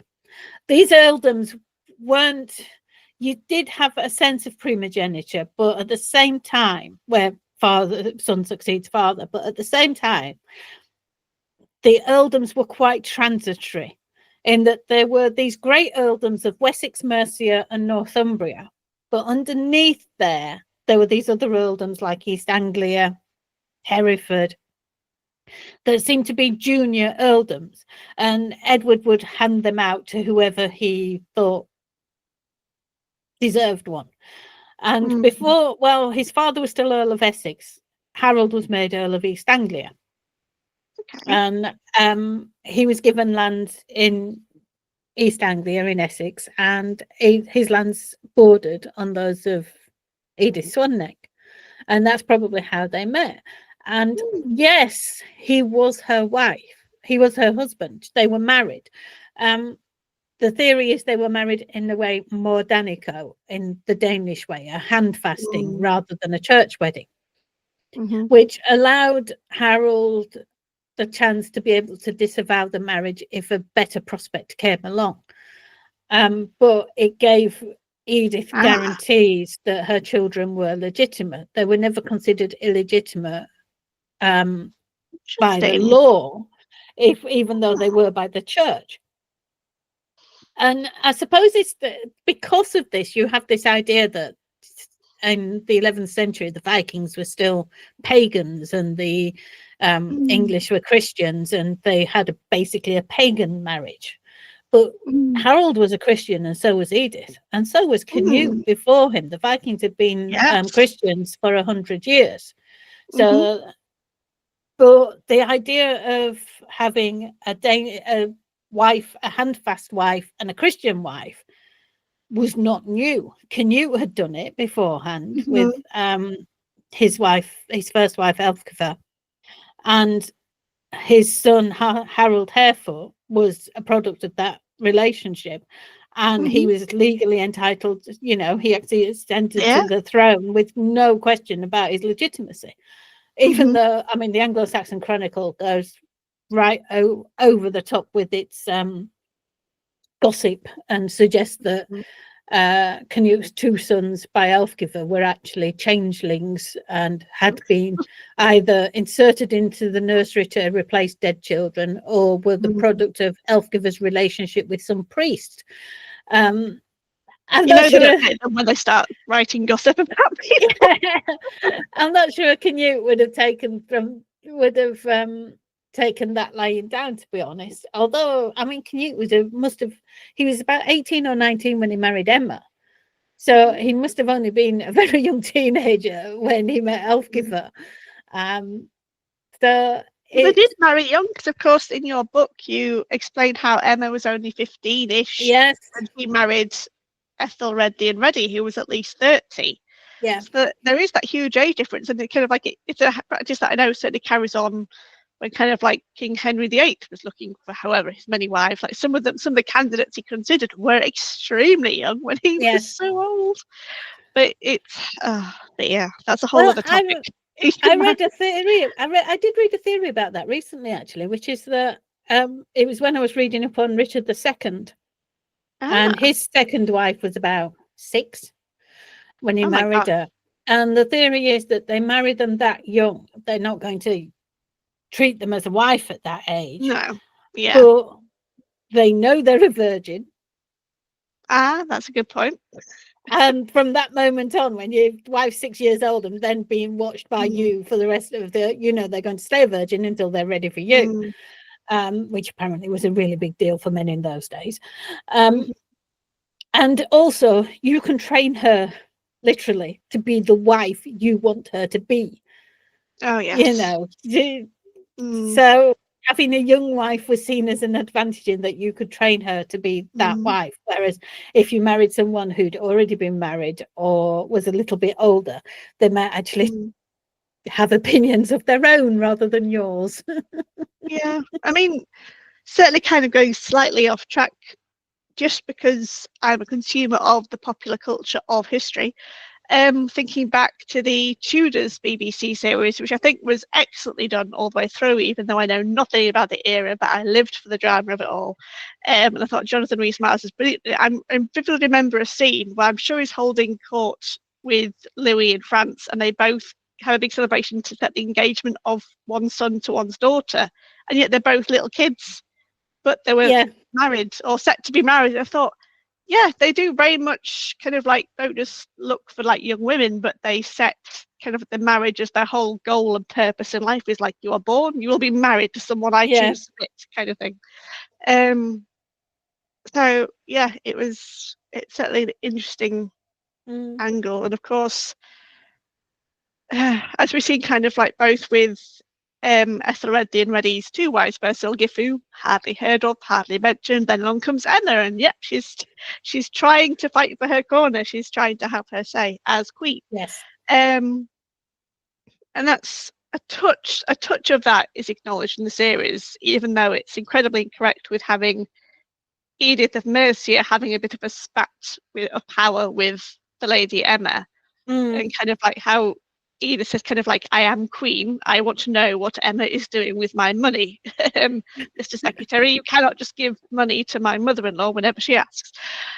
Speaker 2: These earldoms weren't, you did have a sense of primogeniture, but at the same time, where son succeeds father, but at the same time, the earldoms were quite transitory, in that there were these great earldoms of Wessex, Mercia, and Northumbria, but underneath there were these other earldoms like East Anglia, Hereford, that seemed to be junior earldoms, and Edward would hand them out to whoever he thought deserved one. And before, well, his father was still Earl of Essex. Harold was made Earl of East Anglia. And he was given land in East Anglia in Essex, and his lands bordered on those of Edith Swan-neck. And that's probably how they met. And yes, he was her wife. He was her husband. They were married. The theory is they were married in the way Mordanico, in the Danish way, a hand fasting rather than a church wedding, which allowed Harold the chance to be able to disavow the marriage if a better prospect came along. But it gave Edith guarantees that her children were legitimate. They were never considered illegitimate by the law, even though they were by the church. And I suppose it's because of this, you have this idea that in the 11th century, the Vikings were still pagans and the English were Christians, and they had basically a pagan marriage. But Harold was a Christian, and so was Edith, and so was Canute before him. The Vikings had been Christians for 100 years. So, but the idea of having a wife, a handfast wife, and a Christian wife was not new. Canute had done it beforehand with his wife, his first wife, Elfgiva, and his son Harold Harefoot was a product of that relationship, and he was legally entitled. You know, he actually ascended to the throne with no question about his legitimacy. Even though, I mean, the Anglo-Saxon Chronicle goes right over the top with its gossip and suggests that Canute's two sons by Elfgiver were actually changelings and had been either inserted into the nursery to replace dead children, or were the product of Elfgiver's relationship with some priest. I'm not sure.
Speaker 1: They don't get them when they start writing gossip about people.
Speaker 2: I'm not sure Canute would have taken that laying down, to be honest. Although, I mean, Canute he was about 18 or 19 when he married Emma. So he must have only been a very young teenager when he met Elfgiver.
Speaker 1: They did marry young, because of course in your book you explain how Emma was only 15-ish.
Speaker 2: Yes.
Speaker 1: And he married Ethelred the Unready, who was at least 30.
Speaker 2: Yeah.
Speaker 1: So there is that huge age difference, and it kind of like it's a practice that I know certainly carries on when kind of like King Henry VIII was looking for however his many wives. Like some of the candidates he considered were extremely young when he was so old. But yeah, that's a whole other topic.
Speaker 2: I read a theory. I did read a theory about that recently, actually, which is that it was when I was reading up on Richard II, and his second wife was about 6 when he married her. And the theory is that they married them that young. They're not going to treat them as a wife at that age.
Speaker 1: No. Yeah.
Speaker 2: But they know they're a virgin.
Speaker 1: That's a good point.
Speaker 2: And from that moment on, when your wife's 6 years old and then being watched by you for the rest of they're going to stay a virgin until they're ready for you, which apparently was a really big deal for men in those days. And also, you can train her literally to be the wife you want her to be.
Speaker 1: Oh, yes.
Speaker 2: So having a young wife was seen as an advantage in that you could train her to be that wife. Whereas if you married someone who'd already been married or was a little bit older, they might actually have opinions of their own rather than yours.
Speaker 1: Yeah, I mean, certainly kind of going slightly off track, just because I'm a consumer of the popular culture of history. Thinking back to the Tudors BBC series, which I think was excellently done all the way through, even though I know nothing about the era, but I lived for the drama of it all. And I thought Jonathan Rhys-Meyers was brilliant. I vividly remember a scene where I'm sure he's holding court with Louis in France, and they both have a big celebration to set the engagement of one son to one's daughter, and yet they're both little kids, but they were married or set to be married. I thought, yeah, they do very much kind of like don't just look for like young women, but they set kind of the marriage as their whole goal and purpose in life. Is like, you are born, you will be married to someone I choose fit, kind of thing. So yeah, it's certainly an interesting angle, and of course, as we've seen, kind of like both with Ethelred the Unready's 2 wives, Bersilgifu, hardly heard of, hardly mentioned. Then along comes Anna, and yep, she's trying to fight for her corner. She's trying to have her say as queen.
Speaker 2: Yes.
Speaker 1: And that's a touch of that is acknowledged in the series, even though it's incredibly incorrect with having Edith of Mercia having a bit of a spat of power with the Lady Emma, and kind of like how Edith says kind of like, I am queen, I want to know what Emma is doing with my money. Mr. Secretary, you cannot just give money to my mother-in-law whenever she asks.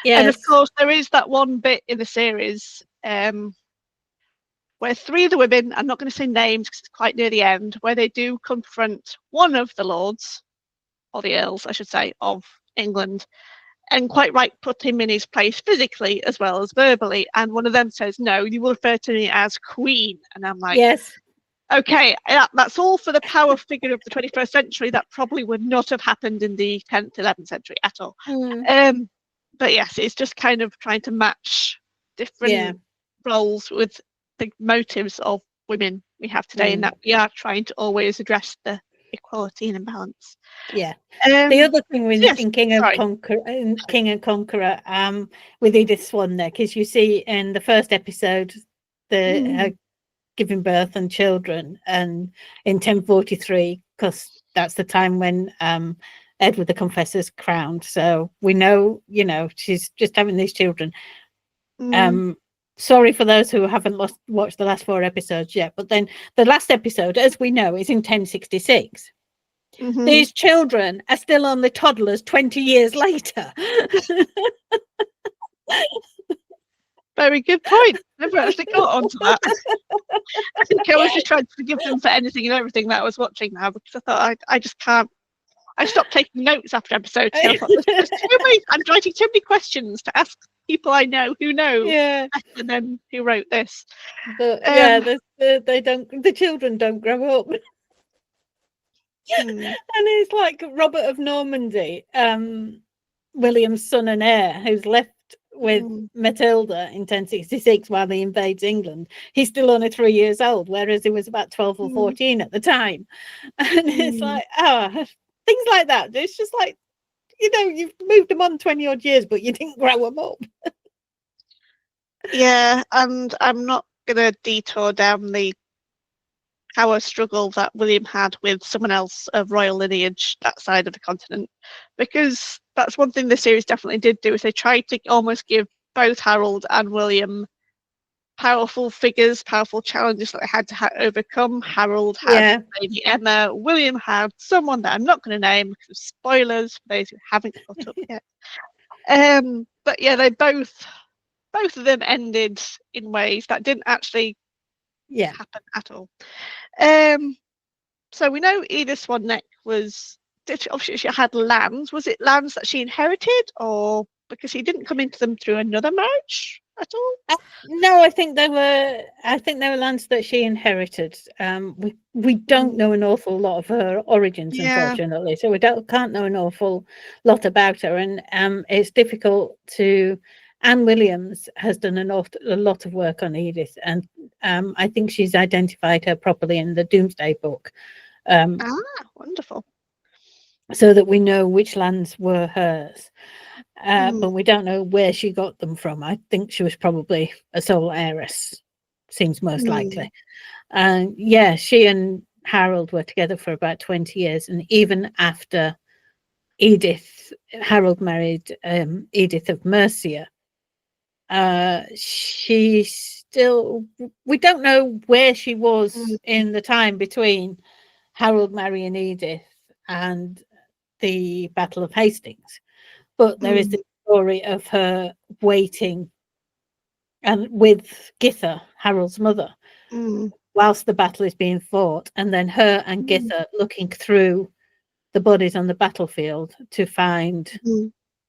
Speaker 1: And of course there is that one bit in the series where 3 of the women, I'm not going to say names because it's quite near the end, where they do confront one of the lords, or the earls I should say, of England, and quite right, put him in his place physically as well as verbally. And one of them says, no, you will refer to me as queen. And I'm like,
Speaker 2: yes,
Speaker 1: okay, that's all for the power figure of the 21st century. That probably would not have happened in the 10th, 11th century at all. But yes, it's just kind of trying to match different roles with the motives of women we have today, and that we are trying to always address the equality and imbalance.
Speaker 2: The other thing in King and Conqueror with Edith Swan-neck is you see in the first episode her giving birth and children, and in 1043, because that's the time when Edward the Confessor's crowned, so we know she's just having these children. Sorry for those who haven't watched the last 4 episodes yet, but then the last episode, as we know, is in 1066. These children are still only toddlers 20 years later.
Speaker 1: Very good point. Never actually got onto that. I think I was just trying to forgive them for anything and everything that I was watching now, because I thought I just can't. I stopped taking notes after episode 2. I thought there's too many. I'm writing too many questions to ask people I know who know
Speaker 2: Yeah,
Speaker 1: better than who wrote this.
Speaker 2: but yeah, they don't. The children don't grow up. And it's like Robert of Normandy, William's son and heir, who's left with Matilda in 1066 while he invades England. He's still only 3 years old, whereas he was about 12 or 14 at the time. And it's like, things like that. It's just like, you've moved them on 20 odd years, but you didn't grow them up.
Speaker 1: Yeah, and I'm not going to detour down the power struggle that William had with someone else of royal lineage that side of the continent, because that's one thing the series definitely did do, is they tried to almost give both Harold and William powerful figures, powerful challenges that they had to overcome. Harold had Lady Emma. William had someone that I'm not going to name because of spoilers for those who haven't caught up yet. But yeah, they both of them ended in ways that didn't actually happen at all. So we know Edith Swan-neck obviously she had lands. Was it lands that she inherited, or because he didn't come into them through another marriage at all?
Speaker 2: No, I think they were lands that she inherited. We don't know an awful lot of her origins, unfortunately, so we can't know an awful lot about her, and it's difficult to. Anne Williams has done a lot of work on Edith, and I think she's identified her properly in the Domesday book.
Speaker 1: Wonderful.
Speaker 2: So that we know which lands were hers. But we don't know where she got them from. I think she was probably a sole heiress, seems most likely. And she and Harold were together for about 20 years. And even after Harold married Edith of Merica, we don't know where she was in the time between Harold marrying Edith and the Battle of Hastings. But there is the story of her waiting and with Gytha, Harold's mother, whilst the battle is being fought, and then her and Gytha looking through the bodies on the battlefield to find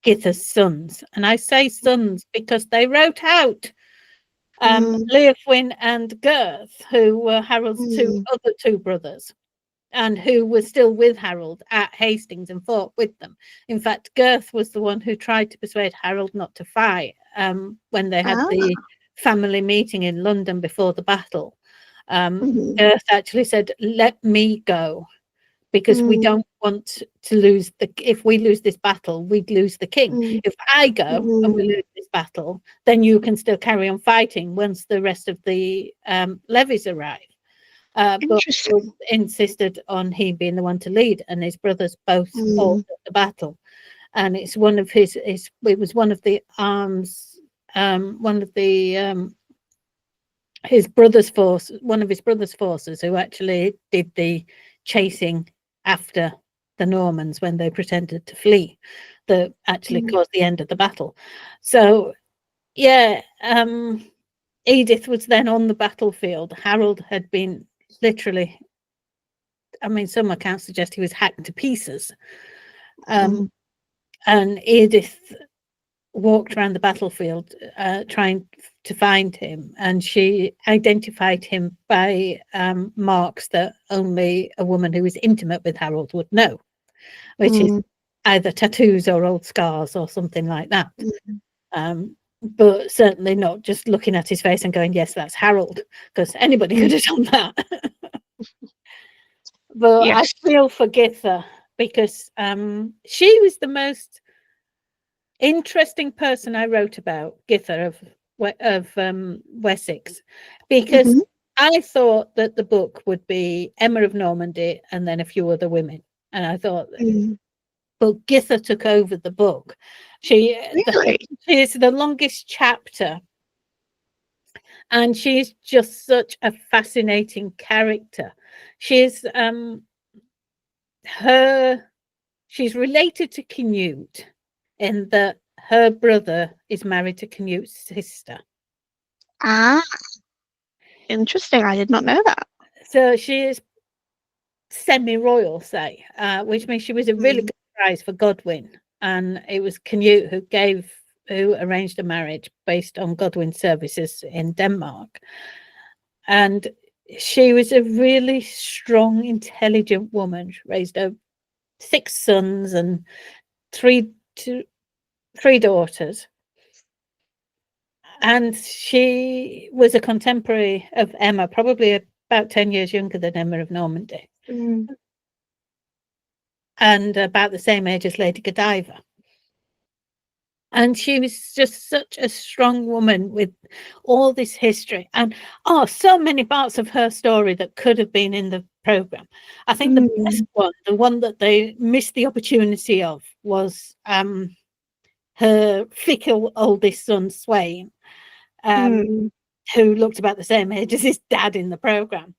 Speaker 2: Gytha's sons. And I say sons because they wrote out Leofwin and Gurth, who were Harold's other two brothers, and who was still with Harold at Hastings and fought with them. In fact, Gurth was the one who tried to persuade Harold not to fight when they had the family meeting in London before the battle. Gurth actually said, "Let me go, because we don't want to lose if we lose this battle, we'd lose the king. If I go and we lose this battle, then you can still carry on fighting once the rest of the levies arrive." But insisted on he being the one to lead, and his brothers both fought at the battle. And it's one of it was one of the arms, one of his brother's forces who actually did the chasing after the Normans when they pretended to flee, that actually caused the end of the battle. So Edith was then on the battlefield. Harold had been literally, some accounts suggest he was hacked to pieces. And Edith walked around the battlefield trying to find him, and she identified him by marks that only a woman who was intimate with Harold would know, which is either tattoos or old scars or something like that. But certainly not just looking at his face and going, yes, that's Harold, because anybody could have done that. But I feel for Gytha, because she was the most interesting person I wrote about, Gytha of Wessex, because I thought that the book would be Emma of Normandy and then a few other women, and I thought but Gytha took over the book. She is the longest chapter, and she's just such a fascinating character. She's she's related to Canute in that her brother is married to Canute's sister.
Speaker 1: Ah, interesting. I did not know that.
Speaker 2: So she is semi-royal, say, which means she was a really
Speaker 1: Mm.
Speaker 2: good prize for Godwin. And it was Canute who arranged a marriage based on Godwin's services in Denmark. And she was a really strong, intelligent woman. She raised 6 sons and three daughters. And she was a contemporary of Emma, probably about 10 years younger than Emma of Normandy.
Speaker 1: Mm.
Speaker 2: And about the same age as Lady Godiva. And she was just such a strong woman with all this history and so many parts of her story that could have been in the program. I think the best one, the one that they missed the opportunity of, was her fickle oldest son, Swain, who looked about the same age as his dad in the program.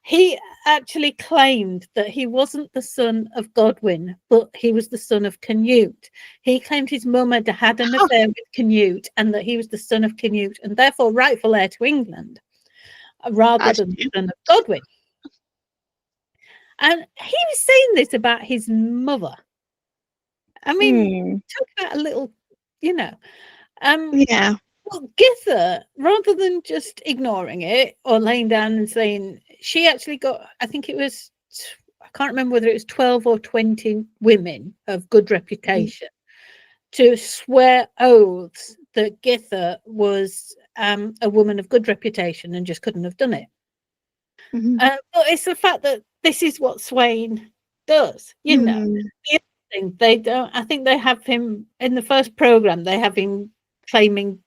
Speaker 2: He actually claimed that he wasn't the son of Godwin, but he was the son of Canute. He claimed his mum had had an affair with Canute and that he was the son of Canute and therefore rightful heir to England, rather than the son of Godwin. And he was saying this about his mother. I mean, talk about a little,
Speaker 1: Yeah.
Speaker 2: Well, Gytha, rather than just ignoring it or laying down and saying, she actually got, I think it was, I can't remember whether it was 12 or 20 women of good reputation to swear oaths that Gytha was a woman of good reputation and just couldn't have done it. But it's the fact that this is what Swain does, you know. The other thing, they don't, I think they have him in the first program, they have him claiming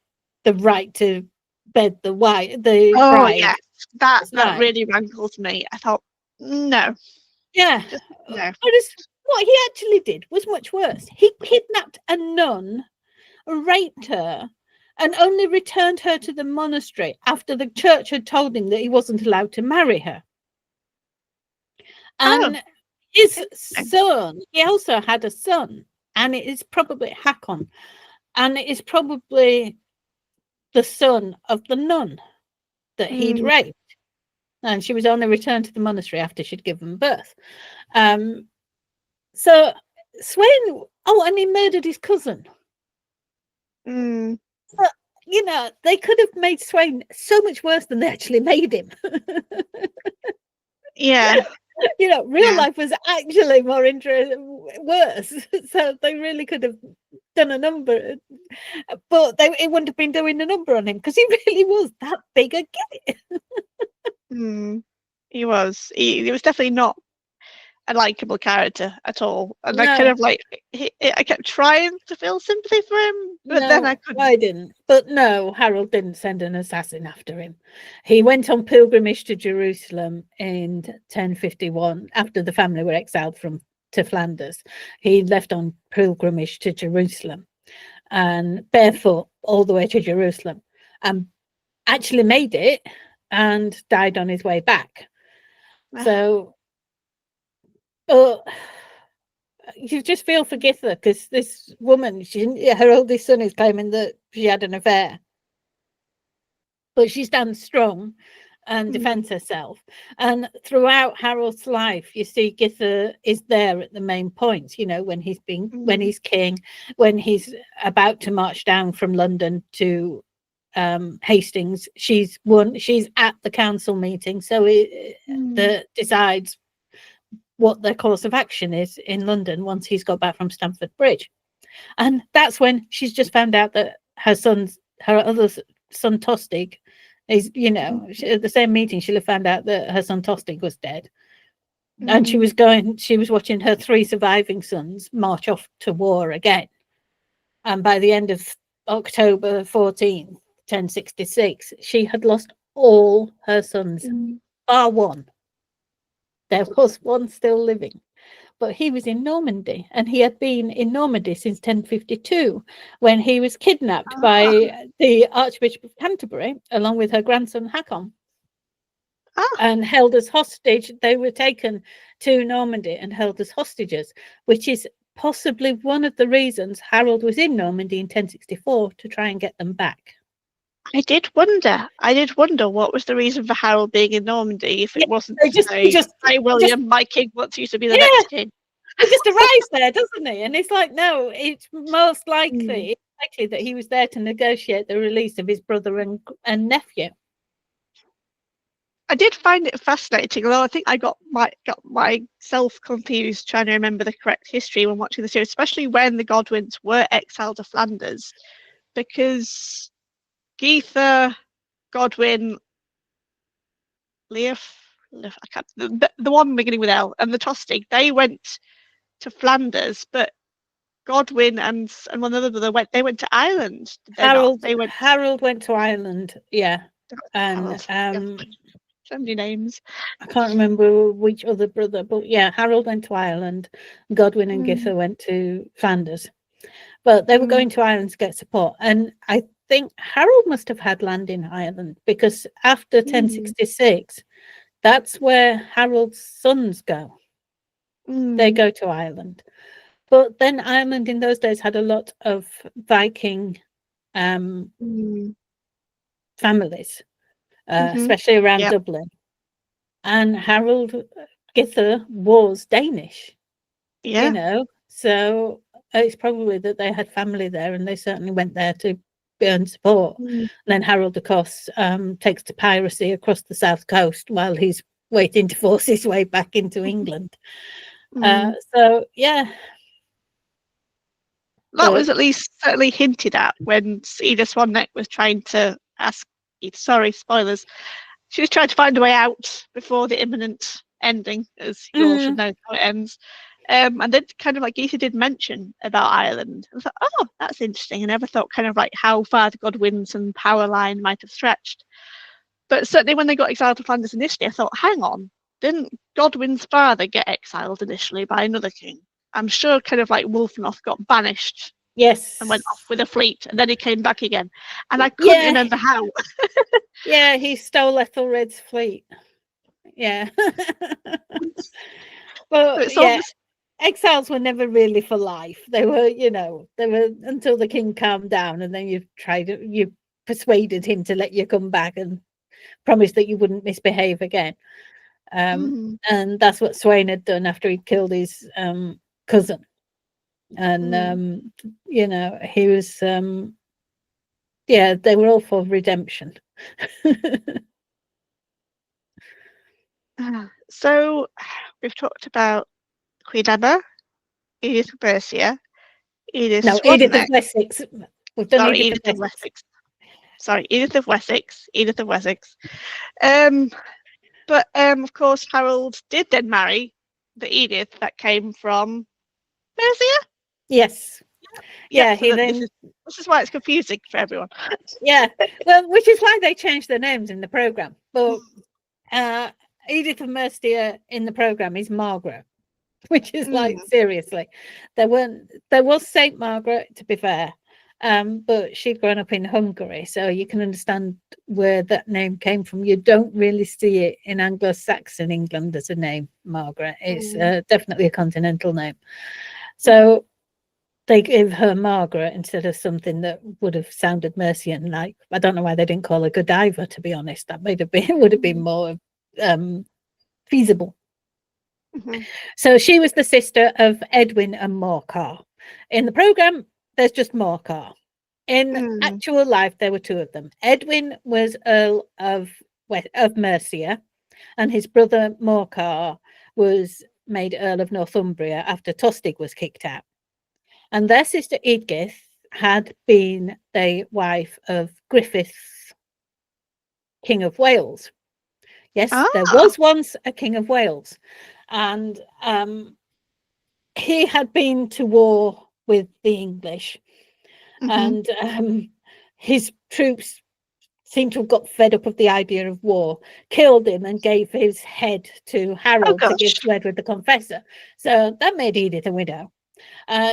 Speaker 2: the right to bed the bride.
Speaker 1: Yes, that really rankles me. I thought, no.
Speaker 2: Yeah.
Speaker 1: Just, no.
Speaker 2: What he actually did was much worse. He kidnapped a nun, raped her, and only returned her to the monastery after the church had told him that he wasn't allowed to marry her. And his son, he also had a son, and it is probably Hakon, and it is probably the son of the nun that he'd raped. And she was only returned to the monastery after she'd given birth. So Swain, and he murdered his cousin. But, you know, they could have made Swain so much worse than they actually made him.
Speaker 1: Yeah.
Speaker 2: You know, real life was actually more worse. So they really could have done a number, but it wouldn't have been doing a number on him because he really was that big a git.
Speaker 1: He was. He was definitely not a likable character at all, and I kind of I kept trying to feel sympathy for him, but then I couldn't.
Speaker 2: I didn't. But no, Harold didn't send an assassin after him. He went on pilgrimage to Jerusalem in 1051 after the family were exiled to Flanders. He left on pilgrimage to Jerusalem and barefoot all the way to Jerusalem, and actually made it and died on his way back. So, you just feel for Gytha because this woman, her oldest son is claiming that she had an affair, but she stands strong and defends herself. And throughout Harold's life, you see Gytha is there at the main points. You know, when he's king, when he's about to march down from London to Hastings, she's at the council meeting, so that decides what their course of action is in London once he's got back from Stamford Bridge. And that's when she's just found out that her other son Tostig is, you know, at the same meeting she'll have found out that her son Tostig was dead. And she was watching her 3 surviving sons march off to war again. And by the end of October 14th, 1066, she had lost all her sons, bar one. There was one still living, but he was in Normandy, and he had been in Normandy since 1052, when he was kidnapped by the Archbishop of Canterbury, along with her grandson Hakon, and held as hostage. They were taken to Normandy and held as hostages, which is possibly one of the reasons Harold was in Normandy in 1064 to try and get them back.
Speaker 1: I did wonder what was the reason for Harold being in Normandy if it wasn't
Speaker 2: So
Speaker 1: to say, "Hi, William,
Speaker 2: just
Speaker 1: my king wants you to be the
Speaker 2: yeah,
Speaker 1: next king."
Speaker 2: he just arrives there, doesn't he? And it's like, no, it's most
Speaker 1: Mm.
Speaker 2: likely that he was there to negotiate the release of his brother and nephew.
Speaker 1: I did find it fascinating, although I think I got myself confused trying to remember the correct history when watching the series, especially when the Godwins were exiled to Flanders, because Gytha, Godwin, Leif, I can't, the one beginning with L, and the Tostig, they went to Flanders, but Godwin and one other they went to Ireland. Did they not?
Speaker 2: Harold went to Ireland, yeah, and
Speaker 1: Harold. So many names.
Speaker 2: I can't remember which other brother, but yeah, Harold went to Ireland. Godwin and Gytha went to Flanders, but they were going to Ireland to get support. And I think Harold must have had land in Ireland, because after 1066, that's where Harold's sons go. They go to Ireland. But then Ireland in those days had a lot of Viking families, especially around Dublin. And Harold Gytha was Danish, you know, so it's probably that they had family there, and they certainly went there to earn support. And then Harold, of course, takes to piracy across the south coast while he's waiting to force his way back into England. So, yeah.
Speaker 1: That was at least certainly hinted at when Edith Swan-neck was trying to ask, sorry, spoilers, she was trying to find a way out before the imminent ending, as you all should know how it ends. And then kind of like Gytha did mention about Ireland. I was like, oh, that's interesting. I never thought kind of like how far the Godwins and power line might have stretched. But certainly when they got exiled to Flanders initially, I thought, hang on, didn't Godwin's father get exiled initially by another king? I'm sure kind of like Wulfnoth got banished.
Speaker 2: Yes.
Speaker 1: And went off with a fleet, and then he came back again. And I couldn't remember how.
Speaker 2: Yeah, he stole Ethelred's fleet. Yeah. But yeah, exiles were never really for life. They were, they were until the king calmed down, and then you persuaded him to let you come back and promised that you wouldn't misbehave again. And that's what Sweyn had done after he'd killed his cousin. And he was they were all for redemption.
Speaker 1: So we've talked about Queen Emma, Edith of Mercia, Edith
Speaker 2: of Wessex. We've done Edith of Wessex.
Speaker 1: Sorry, Edith of Wessex. But of course Harold did then marry the Edith that came from Mercia.
Speaker 2: Yes. Yeah,
Speaker 1: this is why it's confusing for everyone.
Speaker 2: Yeah, well, which is why they changed their names in the program. But Edith of Mercia in the program is Margaret, which is like, seriously, there was Saint Margaret, to be fair, but she'd grown up in Hungary, so you can understand where that name came from. You don't really see it in Anglo-Saxon England as a name, Margaret. It's definitely a continental name. So they gave her Margaret instead of something that would have sounded Mercian. Like, I don't know why they didn't call her Godiva, to be honest. That would have been more feasible. So she was the sister of Edwin and Morcar. In the program, there's just Morcar. In actual life, there were two of them. Edwin was Earl of Mercia, and his brother Morcar was made Earl of Northumbria after Tostig was kicked out. And their sister Edith had been the wife of Griffith, King of Wales. Yes, there was once a King of Wales. And he had been to war with the English. And his troops seemed to have got fed up of the idea of war, killed him, and gave his head to Harold to give to Edward the Confessor. So that made Edith a widow.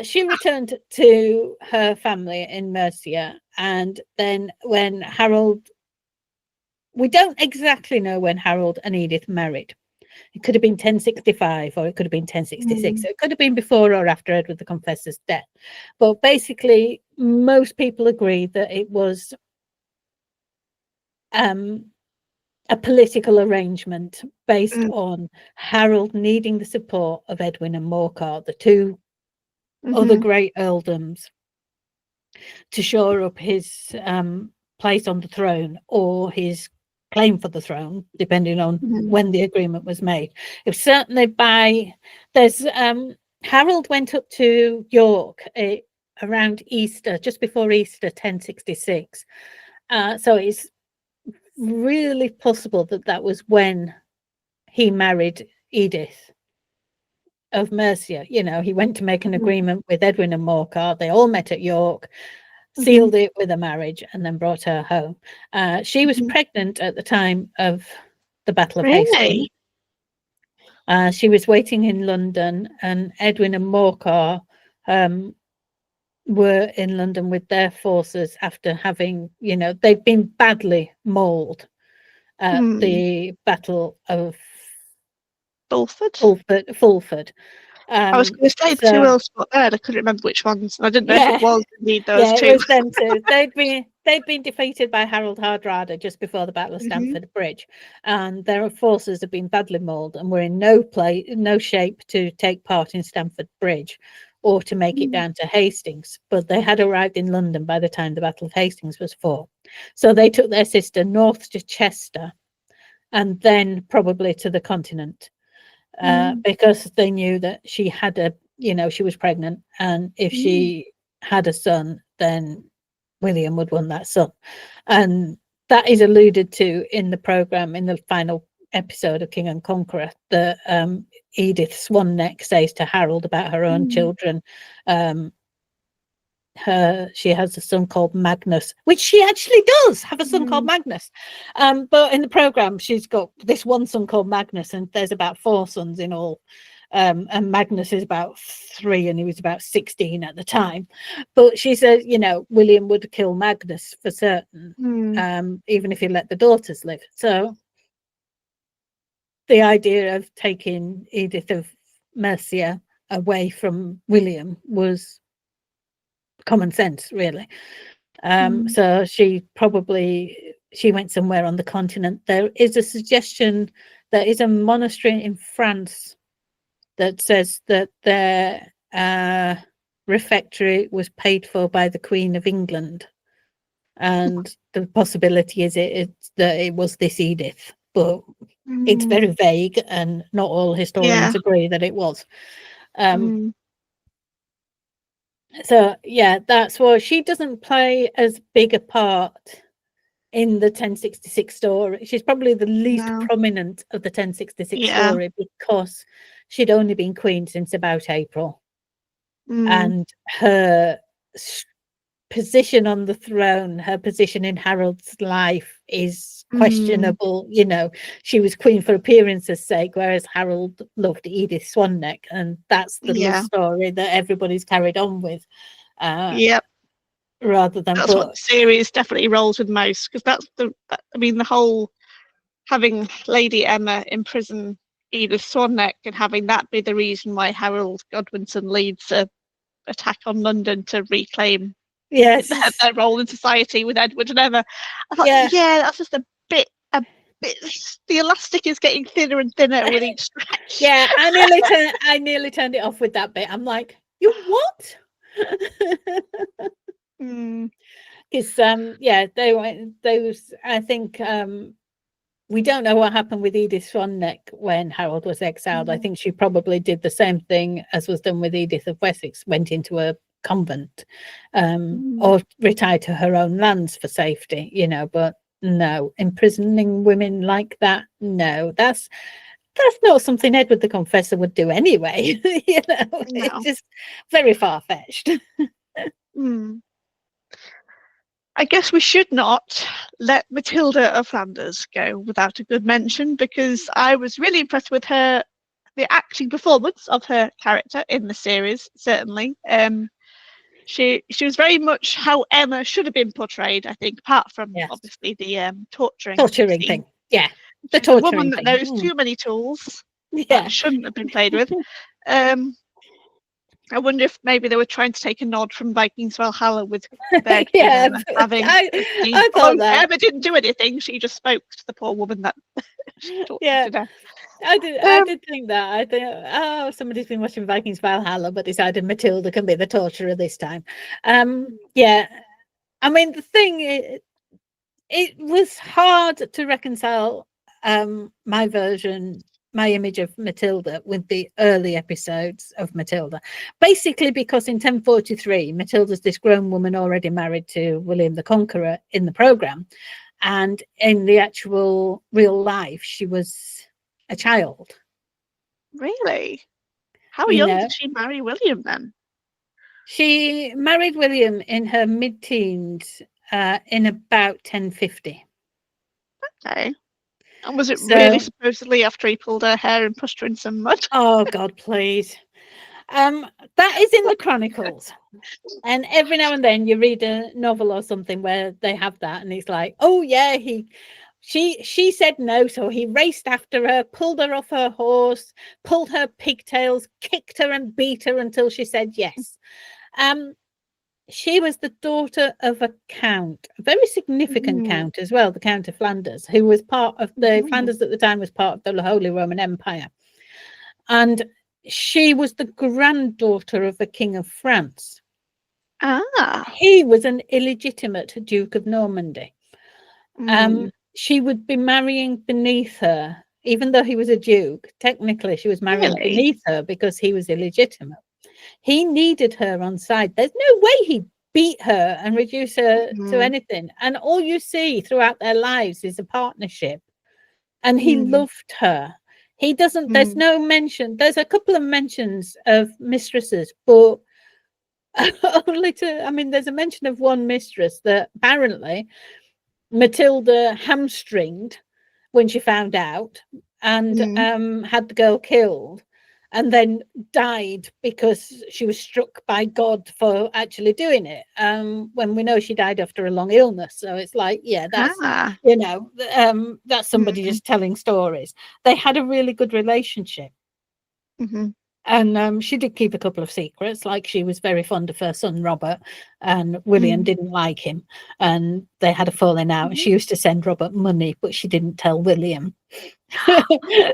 Speaker 2: She returned to her family in Mercia, and then when Harold, we don't exactly know when Harold and Edith married, It could have been 1065 or it could have been 1066.
Speaker 1: Mm.
Speaker 2: It could have been before or after Edward the Confessor's death. But basically, most people agree that it was a political arrangement based on Harold needing the support of Edwin and Morcar, the two other great earldoms, to shore up his place on the throne or his claim for the throne, depending on when the agreement was made. It was certainly Harold went up to York around Easter, just before Easter, 1066. So it's really possible that was when he married Edith of Mercia. You know, he went to make an agreement with Edwin and Morcar. They all met at York, sealed it with a marriage, and then brought her home. She was pregnant at the time of the Battle of Hastings. She was waiting in London, and Edwin and Morcar were in London with their forces after having, you know, they'd been badly mauled at the Battle of Fulford.
Speaker 1: I was going to say two earls fought there. I couldn't remember which ones. I didn't know if it was indeed those two.
Speaker 2: It was them two. They'd been defeated by Harold Hardrada just before the Battle of Stamford Bridge, and their forces had been badly mauled and were in no shape to take part in Stamford Bridge or to make it down to Hastings. But they had arrived in London by the time the Battle of Hastings was fought. So they took their sister north to Chester and then probably to the continent. Because they knew that she had she was pregnant, and if she had a son, then William would want that son. And that is alluded to in the programme, in the final episode of King and Conqueror, that Edith Swan-neck says to Harold about her own children. She has a son called Magnus, which she actually does have a son called Magnus, but in the program she's got this one son called Magnus, and there's about 4 sons in all, and Magnus is about 3 and he was about 16 at the time. But she says, you know, William would kill Magnus for certain, even if he let the daughters live. So the idea of taking Edith of Mercia away from William was common sense, really. So she went somewhere on the continent. There is a suggestion, there is a monastery in France that says that their refectory was paid for by the Queen of England, and the possibility is that it was this Edith, but it's very vague and not all historians agree that it was. So yeah, that's why she doesn't play as big a part in the 1066 story. She's probably the least prominent of the 1066 story, because she'd only been queen since about April, and her position on the throne, her position in Harold's life is questionable. You know, she was queen for appearance's sake, whereas Harold loved Edith Swan-neck, and that's the love story that everybody's carried on with. Rather than
Speaker 1: that's what the series definitely rolls with most, because that's the whole having Lady Emma imprison Edith Swan-neck and having that be the reason why Harold Godwinson leads a attack on London to reclaim their role in society with Edward and Emma. I thought, that's just a bit. The elastic is getting thinner and thinner with each stretch.
Speaker 2: Yeah, I nearly turned it off with that bit. I'm like, you what? Because those. I think we don't know what happened with Edith Swan-neck when Harold was exiled. I think she probably did the same thing as was done with Edith of Wessex, went into a convent, or retired to her own lands for safety, you know. But no, imprisoning women like that, no, that's not something Edward the Confessor would do anyway. You know, it's just very far-fetched.
Speaker 1: I guess we should not let Matilda of Flanders go without a good mention, because I was really impressed with the acting performance of her character in the series. Certainly, she was very much how Emma should have been portrayed, I think, apart from obviously the torturing
Speaker 2: thing. Yeah, The
Speaker 1: She's a woman
Speaker 2: torturing
Speaker 1: that
Speaker 2: thing.
Speaker 1: knows too many tools
Speaker 2: Yeah.
Speaker 1: that shouldn't have been played with. I wonder if maybe they were trying to take a nod from Vikings Valhalla with Berg,
Speaker 2: Yeah,
Speaker 1: having
Speaker 2: I thought that.
Speaker 1: Emma didn't do anything. She just spoke to the poor woman that tortured
Speaker 2: Yeah,
Speaker 1: to death.
Speaker 2: I did think that. I think, oh, somebody's been watching Vikings Valhalla, but decided Matilda can be the torturer this time. Yeah, I mean, the thing is, it was hard to reconcile my version, my image of Matilda with the early episodes of Matilda. Basically, because in 1043, Matilda's this grown woman already married to William the Conqueror in the programme. And in the actual real life, she was a child.
Speaker 1: Really? How
Speaker 2: You
Speaker 1: young
Speaker 2: know,
Speaker 1: did she marry William then?
Speaker 2: she married William in her mid-teens in about 1050.
Speaker 1: Okay. And was it really
Speaker 2: So,
Speaker 1: supposedly after he pulled her hair and pushed her in some mud?
Speaker 2: oh God, please. That is in the chronicles. And every now and then you read a novel or something where they have that, and it's like, oh yeah, she said no, so he raced after her, pulled her off her horse, pulled her pigtails, kicked her and beat her until she said yes. She was the daughter of a count, a very significant count as well, the Count of Flanders, who was part of the Flanders at the time was part of the Holy Roman Empire. And she was the granddaughter of a king of France.
Speaker 1: Ah.
Speaker 2: He was an illegitimate Duke of Normandy. She would be marrying beneath her, even though he was a duke. Technically, she was marrying beneath her because he was illegitimate. He needed her on side. There's no way he'd beat her and reduce her to anything. And all you see throughout their lives is a partnership. And he loved her. He doesn't, there's no mention, there's a couple of mentions of mistresses, but only to, I mean, there's a mention of one mistress that apparently Matilda hamstringed when she found out and had the girl killed, and then died because she was struck by God for actually doing it. When we know she died after a long illness. So it's like, yeah, that's, you know, that's somebody just telling stories. They had a really good relationship. And she did keep a couple of secrets, like she was very fond of her son Robert, and William didn't like him, and they had a falling out. And she used to send Robert money, but she didn't tell William.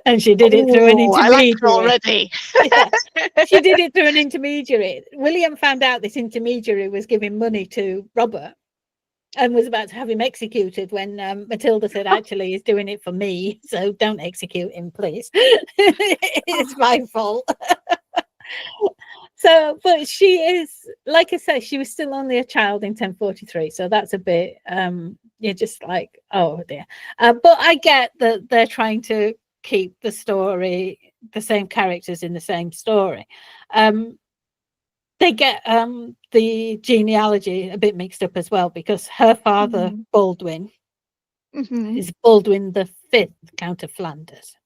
Speaker 2: And she did it through an intermediary.
Speaker 1: I like her already.
Speaker 2: Yeah. She did it through an intermediary. William found out this intermediary was giving money to Robert and was about to have him executed when Matilda said, actually, he's doing it for me, so don't execute him, please. It's my fault. So, but she is, like I said, she was still only a child in 1043, so that's a bit, you're just like, oh dear. But I get that they're trying to keep the story, the same characters in the same story. They get the genealogy a bit mixed up as well, because her father, Baldwin, is Baldwin the Fifth, Count of Flanders.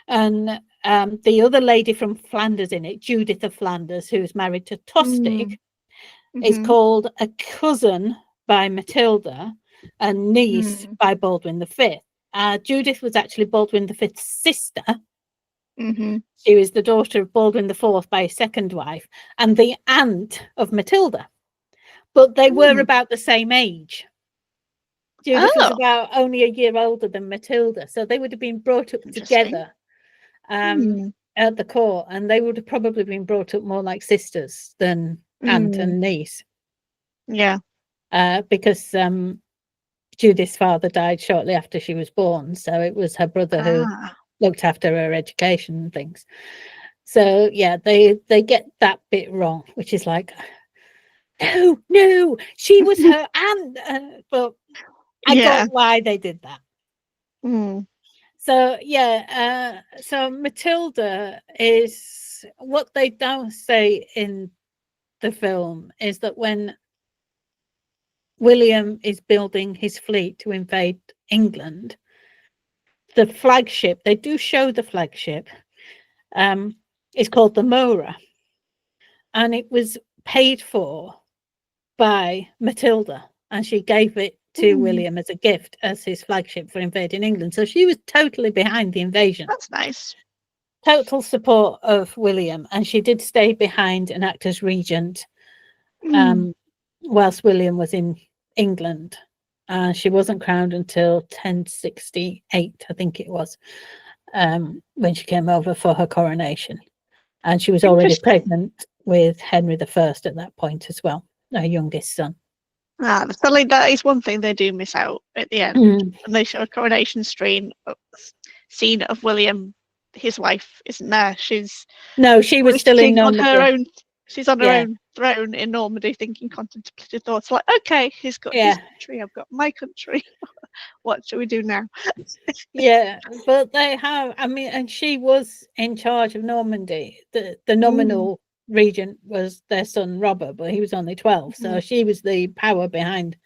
Speaker 2: And the other lady from Flanders in it, Judith of Flanders, who's married to Tostig, is called a cousin by Matilda and niece by Baldwin the Fifth. Judith was actually Baldwin the Fifth's sister. She was the daughter of Baldwin the Fourth by his second wife and the aunt of Matilda. But they were about the same age. Judith was about only a year older than Matilda, so they would have been brought up together at the court, and they would have probably been brought up more like sisters than aunt and niece.
Speaker 1: Yeah.
Speaker 2: Because Judith's father died shortly after she was born, so it was her brother who looked after her education and things. So yeah, they get that bit wrong, which is like, no, she was her aunt. But I got why they did that. So yeah, so Matilda is, what they don't say in the film is that when William is building his fleet to invade England, the flagship, they do show the flagship, is called the Mora, and it was paid for by Matilda, and she gave it to William as a gift as his flagship for invading England. So she was totally behind the invasion.
Speaker 1: That's nice.
Speaker 2: Total support of William, and she did stay behind and act as regent whilst William was in England. She wasn't crowned until 1068, I think it was, when she came over for her coronation. And she was already pregnant with Henry I at that point as well, her youngest son.
Speaker 1: Sadly, that is one thing they do miss out at the end. And they show a coronation scene of William. His wife isn't there. She was
Speaker 2: still in Normandy.
Speaker 1: On her own. She's on her own throne in Normandy, thinking contemplative thoughts like, okay, he's got his country, I've got my country. What shall we do now?
Speaker 2: But they have, and she was in charge of Normandy. The nominal regent was their son Robert, but he was only 12, so she was the power behind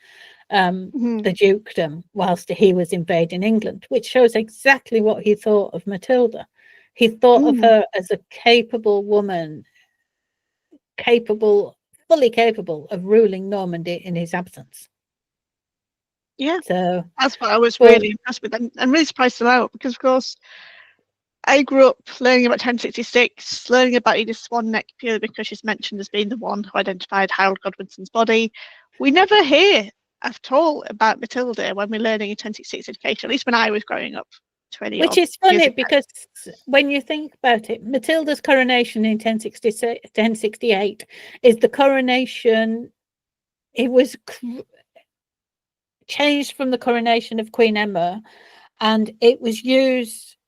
Speaker 2: the dukedom whilst he was invading England, which shows exactly what he thought of Matilda. He thought of her as a capable woman, fully capable of ruling Normandy in his absence. So
Speaker 1: that's what I was really impressed with. I'm really surprised to know, because of course I grew up learning about 1066, learning about Edith Swan-neck purely because she's mentioned as being the one who identified Harold Godwinson's body. We never hear at all about Matilda when we're learning in 1066 education, at least when I was growing up.
Speaker 2: Which is funny, because when you think about it, Matilda's coronation in 1068 is the coronation. It was changed from the coronation of Queen Emma, and it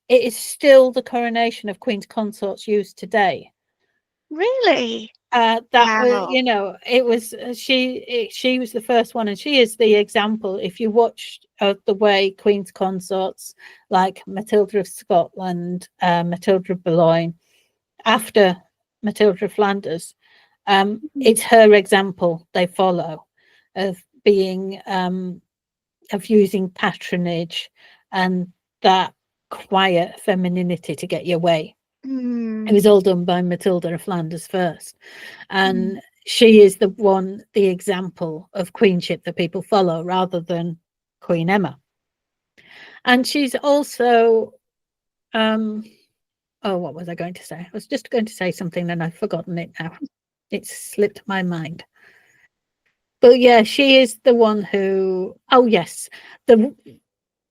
Speaker 2: is still the coronation of Queen's consorts used today.
Speaker 1: Really?
Speaker 2: It was she was the first one, and she is the example. If you watch the way Queen's consorts like Matilda of Scotland, Matilda of Boulogne, after Matilda of Flanders, it's her example they follow of being of using patronage and that quiet femininity to get your way. It was all done by Matilda of Flanders first, and she is the example of queenship that people follow rather than Queen Emma. And she's also what was I going to say? I was just going to say something and I've forgotten it now. It's slipped my mind. But yeah, she is the one who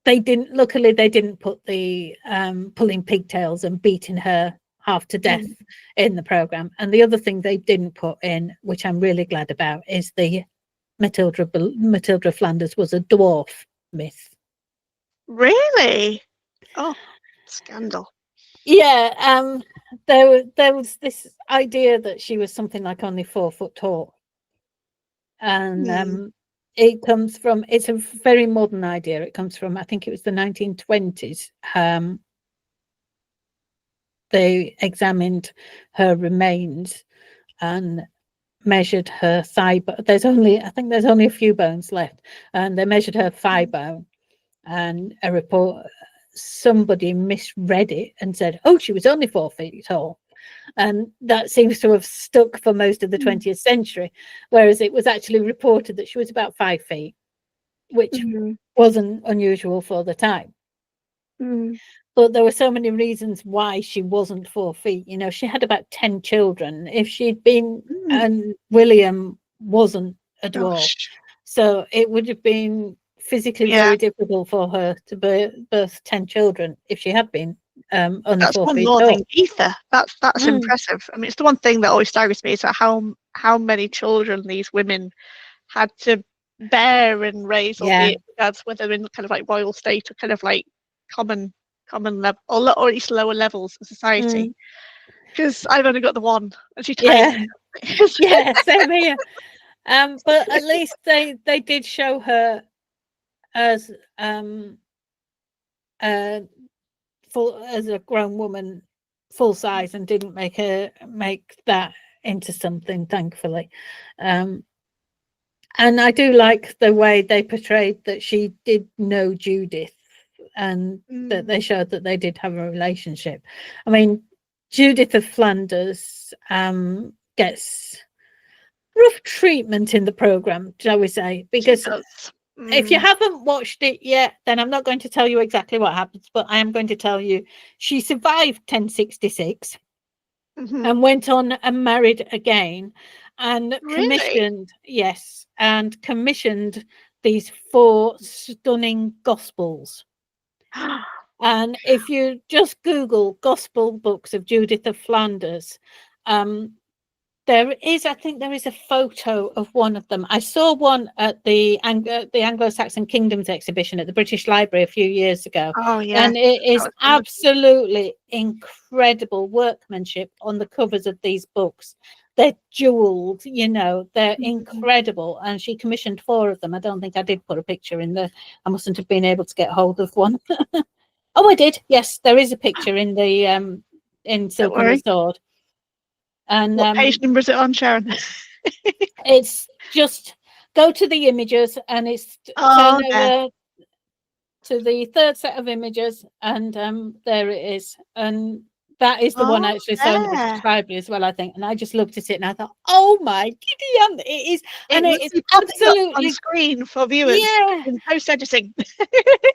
Speaker 2: they didn't put the pulling pigtails and beating her half to death in the program. And the other thing they didn't put in, which I'm really glad about, is the Matilda of Flanders was a dwarf myth.
Speaker 1: Really? Oh, scandal.
Speaker 2: Yeah, there was this idea that she was something like only 4 foot tall, and it's a very modern idea. It comes from, I think it was the 1920s. They examined her remains and measured her thigh bone. There's only a few bones left, and they measured her thigh bone, and somebody misread it and said, oh, she was only 4 feet tall. And that seems to have stuck for most of the 20th century, whereas it was actually reported that she was about 5 feet, which wasn't unusual for the time. But there were so many reasons why she wasn't 4 feet. You know, she had about 10 children. If she'd been, and William wasn't a dwarf, so it would have been physically very difficult for her to birth 10 children if she had been only 4 feet tall.
Speaker 1: Than Gytha. That's impressive. I mean, it's the one thing that always staggers me is how many children these women had to bear and raise, albeit whether in kind of like royal state or kind of like common level, or at least lower levels of society. Because I've only got the one, and she's tiny.
Speaker 2: Same here. But at least they did show her as as a grown woman, full size, and didn't make that into something, thankfully. And I do like the way they portrayed that she did know Judith, and that they showed that they did have a relationship. I mean, Judith of Flanders gets rough treatment in the program, shall we say, because If you haven't watched it yet, then I'm not going to tell you exactly what happens, but I am going to tell you she survived 1066 and went on and married again and commissioned, commissioned these 4 stunning gospels. And if you just Google gospel books of Judith of Flanders, I think there is a photo of one of them. I saw one at the Anglo-Saxon Kingdoms exhibition at the British Library a few years ago.
Speaker 1: Oh, yeah.
Speaker 2: And it is absolutely incredible workmanship on the covers of these books. They're jeweled, they're incredible. And she commissioned 4 of them. I don't think I did put a picture in there. I mustn't have been able to get hold of one. Oh, I did. Yes, there is a picture in the in Silk and the Sword. And
Speaker 1: what page number is it on, Sharon?
Speaker 2: It's just go to the images, and it's turn over to the 3rd set of images, and there it is. And that is the one I actually saw in the British Library as well, I think. And I just looked at it and I thought, oh my Gideon, it is. And it is absolutely
Speaker 1: on screen for viewers.
Speaker 2: Yeah.
Speaker 1: In post editing.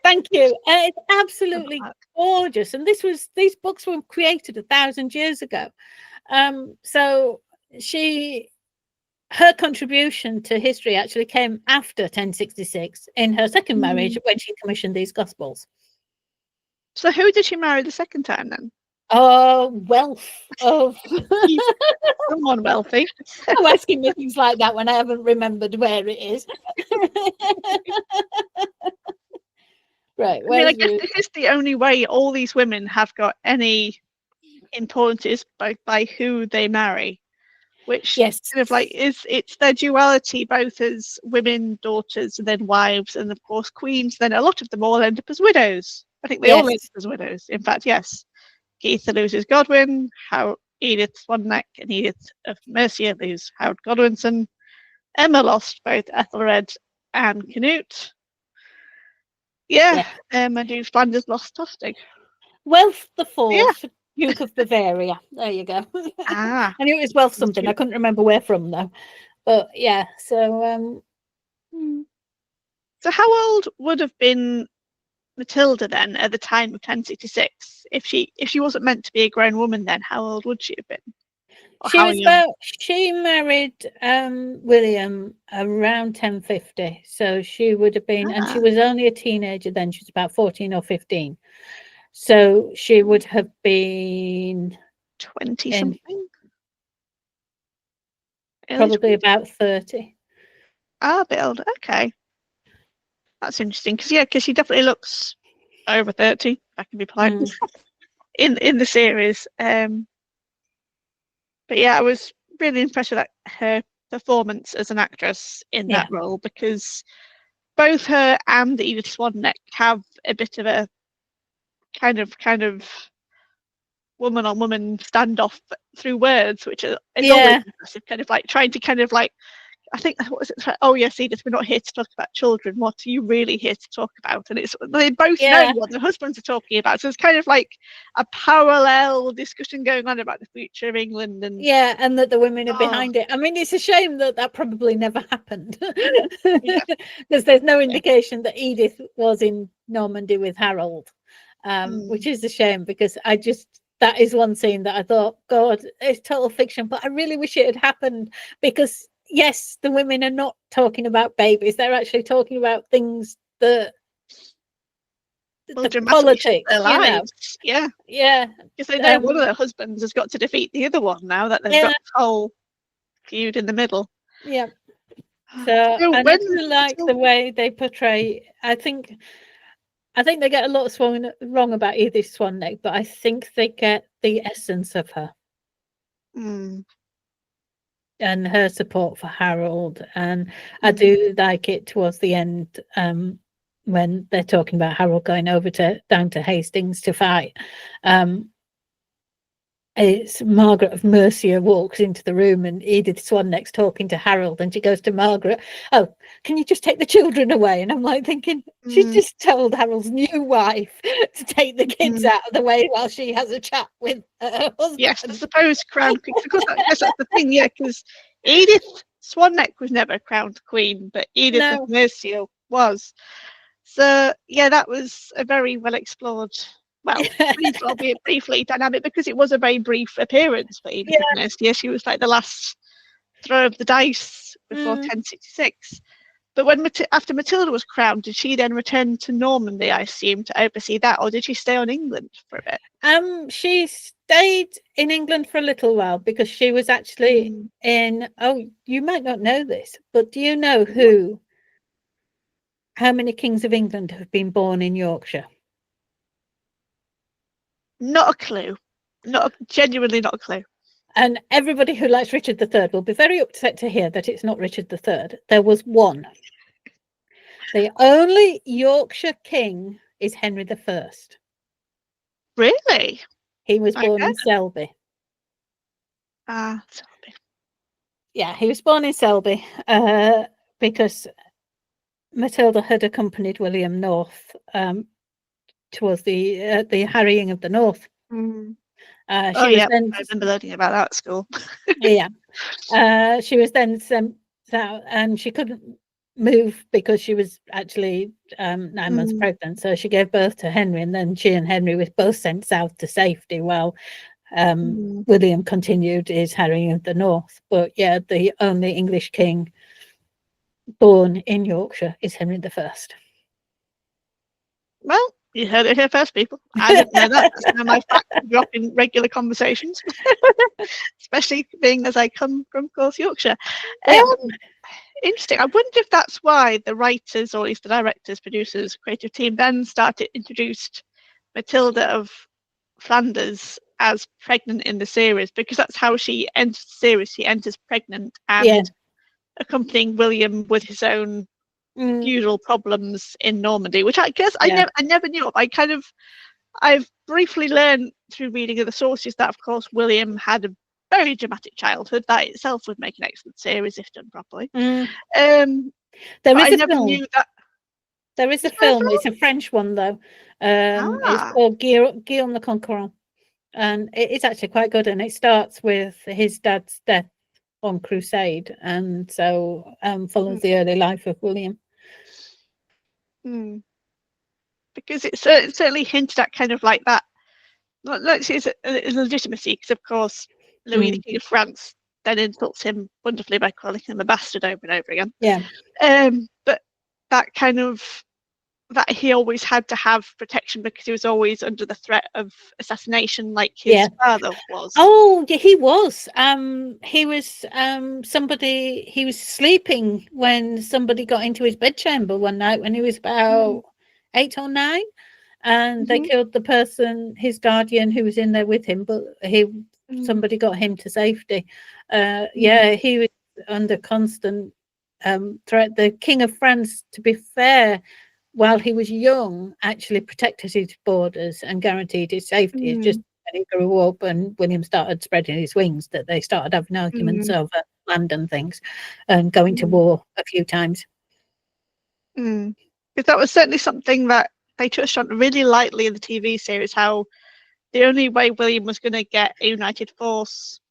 Speaker 2: Thank you. It's absolutely gorgeous. And these books were created 1,000 years ago. So her contribution to history actually came after 1066 in her second marriage when she commissioned these gospels.
Speaker 1: So who did she marry the second time then?
Speaker 2: Wealth of
Speaker 1: someone wealthy.
Speaker 2: I'm asking me things like that when I haven't remembered where it is. Right.
Speaker 1: I guess this is the only way all these women have got any importance by who they marry, which kind of like it's their duality, both as women, daughters, and then wives, and of course queens. Then a lot of them all end up as widows. I think they all end up as widows. In fact, yes, Gytha loses Godwin, Edith Swan-neck and Edith of Merica lose Harold Godwinson. Emma lost both Ethelred and Canute. And Duke Flanders lost Tostig.
Speaker 2: Wealth the Fourth, Duke of Bavaria. There you go. I knew it was Wealth something. I couldn't remember where from though. But yeah, so
Speaker 1: so how old would have been Matilda then at the time of 1066? If she wasn't meant to be a grown woman then, how old would she have been?
Speaker 2: She married William around 1050, so she would have been, and she was only a teenager then. She was about 14 or 15, so she would have been
Speaker 1: 20 something,
Speaker 2: probably about 30.
Speaker 1: A bit older. Okay, that's interesting because she definitely looks over 30. I can be polite in the series. But yeah, I was really impressed with her performance as an actress in that role, because both her and Edith Swan-neck have a bit of a kind of woman on woman standoff through words, which is always impressive. Kind of like trying to kind of like, I think, what was it? Oh yes, Edith, we're not here to talk about children. What are you really here to talk about? And they both know what their husbands are talking about. So it's kind of like a parallel discussion going on about the future of England. And
Speaker 2: and that the women are behind it. I mean, it's a shame that probably never happened, because there's no indication that Edith was in Normandy with Harold, which is a shame, because that is one scene that I thought, God, it's total fiction, but I really wish it had happened, because yes, the women are not talking about babies. They're actually talking about things that the politics,
Speaker 1: their lives. Yeah. Because they know one of their husbands has got to defeat the other one now that they've got this whole feud in the middle.
Speaker 2: Yeah. So I really like the way they portray. I think they get a lot wrong about Edith Swan-neck, but I think they get the essence of her. And her support for Harold, and I do like it towards the end when they're talking about Harold going over down to Hastings to fight. It's Margaret of Mercia walks into the room, and Edith Swan-neck's talking to Harold, and she goes to Margaret, "Oh, can you just take the children away?" And I'm like thinking, she's just told Harold's new wife to take the kids out of the way while she has a chat with her husband.
Speaker 1: Yes, I suppose crowned queen. Of course, that's the thing, because Edith Swan-neck was never crowned queen, but Edith of Mercia was. So yeah, that was a very well explored, well, brief, albeit briefly, dynamic, because it was a very brief appearance for Edith of Merica. She was like the last throw of the dice before 1066. But when after Matilda was crowned, did she then return to Normandy, I assume, to oversee that, or did she stay on England for a bit?
Speaker 2: She stayed in England for a little while because she was actually in. Oh, you might not know this, but do you know how many kings of England have been born in Yorkshire?
Speaker 1: Not a clue. Genuinely not a clue.
Speaker 2: And everybody who likes Richard III will be very upset to hear that it's not Richard III. There was one. The only Yorkshire king is Henry I.
Speaker 1: Really?
Speaker 2: He was born in Selby.
Speaker 1: Selby.
Speaker 2: Yeah, he was born in Selby because Matilda had accompanied William north towards the harrying of the north.
Speaker 1: I remember learning about that at school.
Speaker 2: Yeah, she was then sent out, and she couldn't move because she was actually 9 months pregnant. So she gave birth to Henry, and then she and Henry were both sent south to safety while William continued his harrying of the north. But yeah, the only English king born in Yorkshire is Henry I.
Speaker 1: Well, you heard it here first, people. I didn't know that. That's now my fact to drop in regular conversations, especially being as I come from, of course, Yorkshire. Interesting. I wonder if that's why the writers, or at least the directors, producers, creative team, then introduced Matilda of Flanders as pregnant in the series, because that's how she enters the series. She enters pregnant and accompanying William with his own usual problems in Normandy, which I guess I never knew of. I've briefly learned through reading of the sources that, of course, William had a very dramatic childhood. That itself would make an excellent series if done properly.
Speaker 2: There is a film.
Speaker 1: Knew that.
Speaker 2: There is a film. It's a French one, though. It's called Guillaume the Conqueror, and it's actually quite good. And it starts with his dad's death on crusade, and so follows the early life of William.
Speaker 1: Because it certainly hinted at kind of like that. Let's say it's legitimacy, because of course Louis, the King of France, then insults him wonderfully by calling him a bastard over and over again.
Speaker 2: Yeah.
Speaker 1: But that kind of, that he always had to have protection because he was always under the threat of assassination, like his father was.
Speaker 2: Oh, yeah, he was. He was somebody. He was sleeping when somebody got into his bedchamber one night when he was about 8 or 9, and they killed the person, his guardian, who was in there with him. But somebody got him to safety. He was under constant threat. The King of France, to be fair, while he was young, actually protected his borders and guaranteed his safety. It's just when he grew up and William started spreading his wings that they started having arguments over land and things, and going to war a few times.
Speaker 1: Because that was certainly something that they touched on really lightly in the TV series, how the only way William was going to get a united force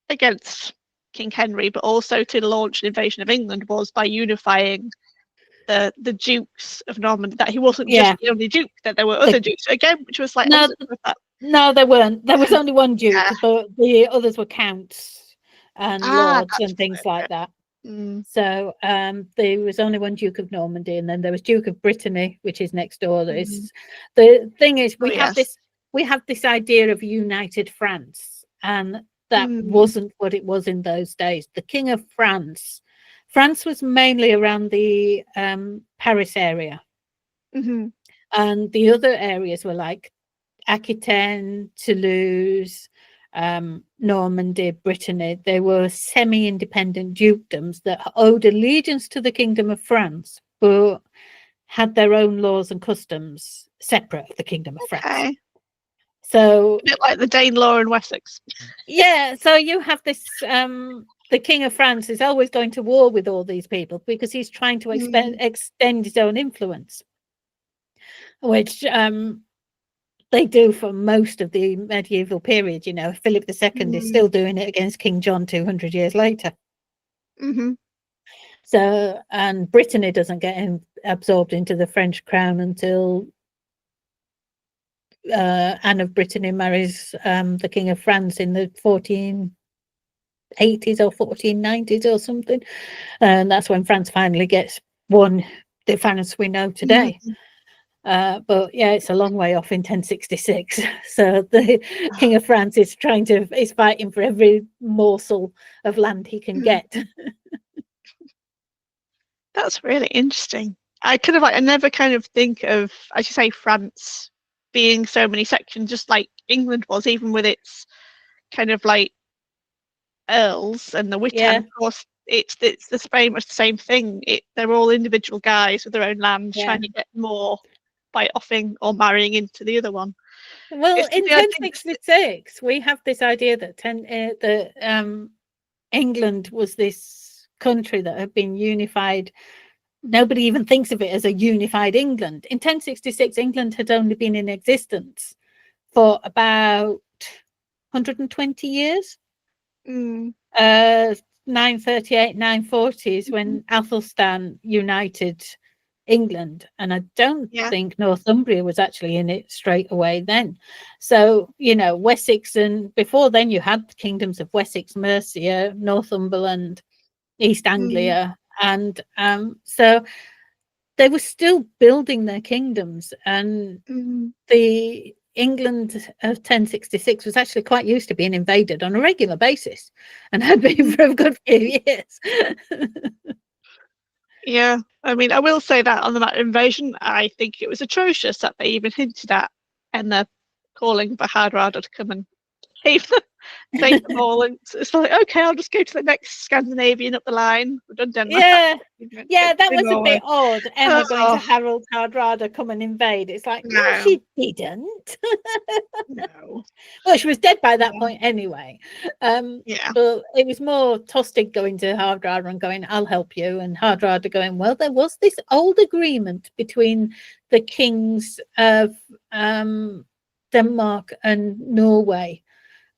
Speaker 1: against King Henry, but also to launch an invasion of England, was by unifying the dukes of Normandy. That he wasn't just the only duke, that there were other dukes again, which was like
Speaker 2: no, there weren't. There was only one duke, but the others were counts and lords and things like that. So there was only one Duke of Normandy, and then there was Duke of Brittany, which is next door. The thing is, we have this idea of united France, and that wasn't what it was in those days. The King of France was mainly around the Paris area, and the other areas were like Aquitaine, Toulouse, Normandy, Brittany. They were semi-independent dukedoms that owed allegiance to the Kingdom of France, but had their own laws and customs separate of the Kingdom of France. So
Speaker 1: a bit like the Danelaw in Wessex.
Speaker 2: Yeah, so you have this the King of France is always going to war with all these people because he's trying to extend his own influence, which they do for most of the medieval period. You know, Philip II is still doing it against King John 200 years later. So, and Brittany doesn't get absorbed into the French crown until Anne of Brittany marries the King of France in the 1480s or 1490s or something, and that's when France finally gets won the France we know today. But yeah, it's a long way off in 1066. So the King of France is fighting for every morsel of land he can get.
Speaker 1: That's really interesting. I never kind of think of, as you say, France being so many sections, just like England was, even with its kind of like earls and the wit.
Speaker 2: Yeah.
Speaker 1: And of course, it's very much the same thing. They're all individual guys with their own land, trying to get more by offing or marrying into the other one.
Speaker 2: Well, in 1066, we have this idea that England was this country that had been unified. Nobody even thinks of it as a unified England. In 1066, England had only been in existence for about 120 years. 938, 940s, when Athelstan united England, and I don't think Northumbria was actually in it straight away then. So, you know, Wessex, and before then you had the kingdoms of Wessex, Mercia, Northumberland, East Anglia, and so they were still building their kingdoms, and the England of 1066 was actually quite used to being invaded on a regular basis, and had been for a good few years.
Speaker 1: Yeah, I mean, I will say that on the invasion, I think it was atrocious that they even hinted at, and they're calling for Hardrada to come and save them all. And it's like, okay, I'll just go to the next Scandinavian up the line. We've done Denmark.
Speaker 2: Yeah, that was a bit odd. Emma going to Harold Hardrada, come and invade. It's like, no, she didn't.
Speaker 1: No.
Speaker 2: Well, she was dead by that point anyway. But it was more Tostig going to Hardrada and going, I'll help you, and Hardrada going, well, there was this old agreement between the kings of Denmark and Norway,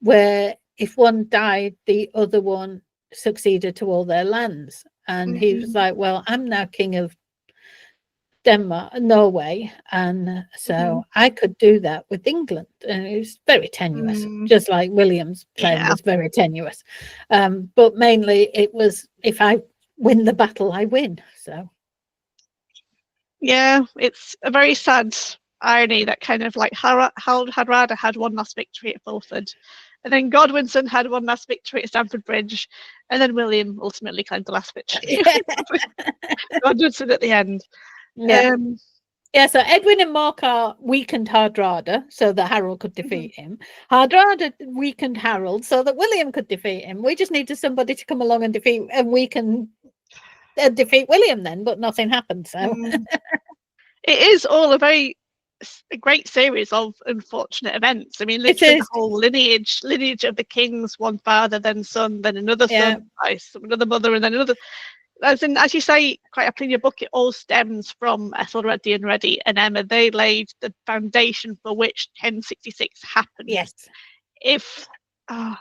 Speaker 2: where if one died, the other one succeeded to all their lands. And he was like, well, I'm now king of Norway, and so I could do that with England. And it was very tenuous, just like William's claim was very tenuous. But mainly it was, if I win the battle, I win. So
Speaker 1: yeah, it's a very sad irony that kind of like Harold Hardrada had one last victory at Fulford, and then Godwinson had one last victory at Stamford Bridge, and then William ultimately claimed the last victory. Godwinson at the end.
Speaker 2: So Edwin and Morcar weakened Hardrada so that Harold could defeat him. Hardrada weakened Harold so that William could defeat him. We just needed somebody to come along and defeat William then, but nothing happened. So
Speaker 1: it is all a great series of unfortunate events. I mean, literally the whole lineage of the kings, one father, then son, then another son, another mother, and then another. As you say quite aptly in your book, it all stems from Ethelred and Reddy and Emma. They laid the foundation for which 1066 happened.
Speaker 2: Yes.
Speaker 1: I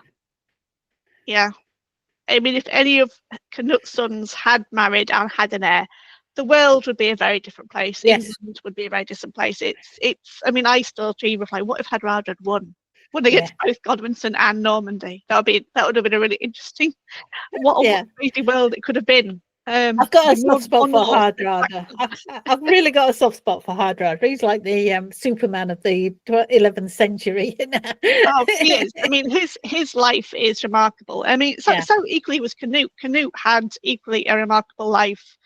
Speaker 1: mean, if any of Canut's sons had married and had an heir, the world would be a very different place.
Speaker 2: Yes.
Speaker 1: England would be a very different place. I mean, I still dream of like, what if Hardrada had won? Would they get to both Godwinson and Normandy? That would have been a really interesting, what a crazy world it could have been.
Speaker 2: I've got a soft spot for Hardrada. I've really got a soft spot for Hardrada. He's like the Superman of the 11th century.
Speaker 1: Oh, he is. I mean, his life is remarkable. I mean, so equally was Canute. Canute had equally a remarkable life,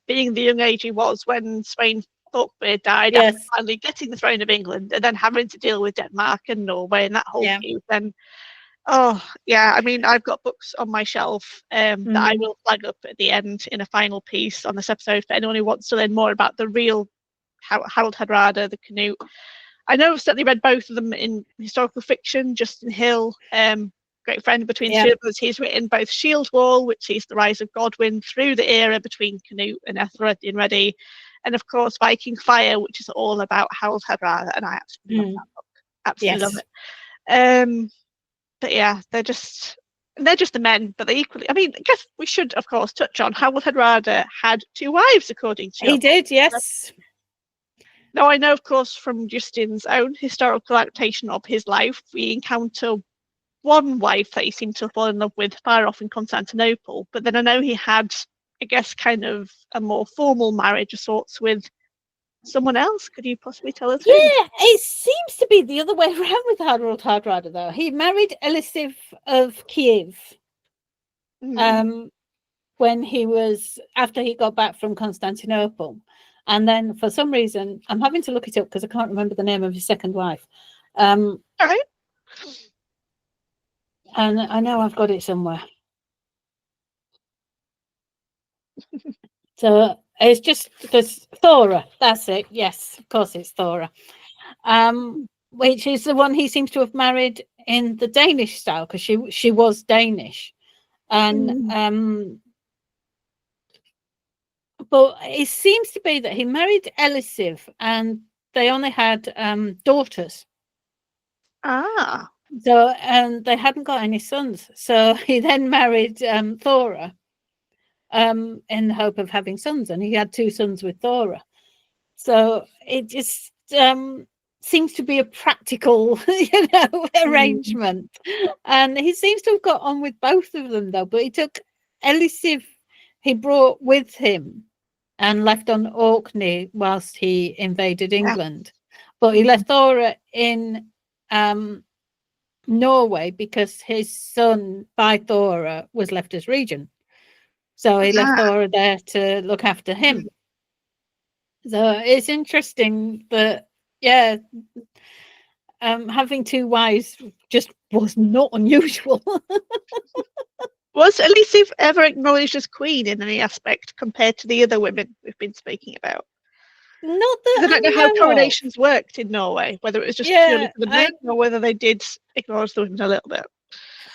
Speaker 1: being the young age he was when Sweyn Thorpe died, after finally getting the throne of England, and then having to deal with Denmark and Norway and that whole feud. Then, I mean, I've got books on my shelf that I will flag up at the end in a final piece on this episode for anyone who wants to learn more about the real Harold Hardrada, the Canute. I know I've certainly read both of them in historical fiction. Justin Hill, great friend between two of us, he's written both Shield Wall, which is the rise of Godwin through the era between Canute and Ethelred and Reddy, and of course Viking Fire, which is all about Harold Hardrada, and I absolutely love that book. Absolutely love it. But yeah, they're just And they're just the men, but they equally. I mean, I guess we should, of course, touch on Harold Hardrada had 2 wives, according to
Speaker 2: He did, yes.
Speaker 1: Now, I know, of course, from Justin's own historical adaptation of his life, we encounter one wife that he seemed to fall in love with far off in Constantinople, but then I know he had, I guess, kind of a more formal marriage of sorts with someone else. Could you possibly tell us who?
Speaker 2: Yeah, it seems to be the other way around with Harold Hardrada, though. He married Edith of Kiev when he was, after he got back from Constantinople. And then for some reason, I'm having to look it up because I can't remember the name of his second wife.
Speaker 1: All right.
Speaker 2: And I know I've got it somewhere. So it's just because Thora, that's it. Yes, of course it's Thora. Which is the one he seems to have married in the Danish style, because she was Danish. And but it seems to be that he married Elisif and they only had daughters. So, and they hadn't got any sons. So he then married Thora in the hope of having sons, and he had 2 sons with Thora. So it just seems to be a practical, arrangement. And he seems to have got on with both of them, though. But he took Elisif, he brought with him and left on Orkney whilst he invaded England. But he left Thora in Norway because his son by Thora was left as regent. So he left Thora there to look after him. So it's interesting that, having 2 wives just was not unusual.
Speaker 1: Was Elisif ever acknowledged as queen in any aspect compared to the other women we've been speaking about?
Speaker 2: Not that
Speaker 1: I don't know how coronations worked in Norway, whether it was just purely for the men or whether they did acknowledge the women a little bit.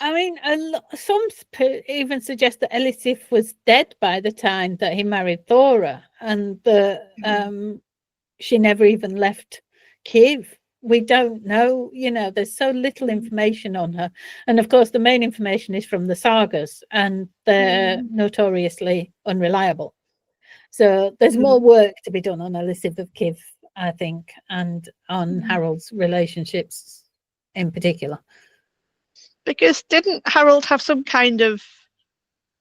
Speaker 2: I mean, some even suggest that Elisif was dead by the time that he married Thora, and that she never even left Kiev. We don't know, there's so little information on her. And of course, the main information is from the sagas, and they're notoriously unreliable. So there's more work to be done on Elisif of Kiev, I think, and on Harold's relationships in particular.
Speaker 1: Because didn't Harold have some kind of,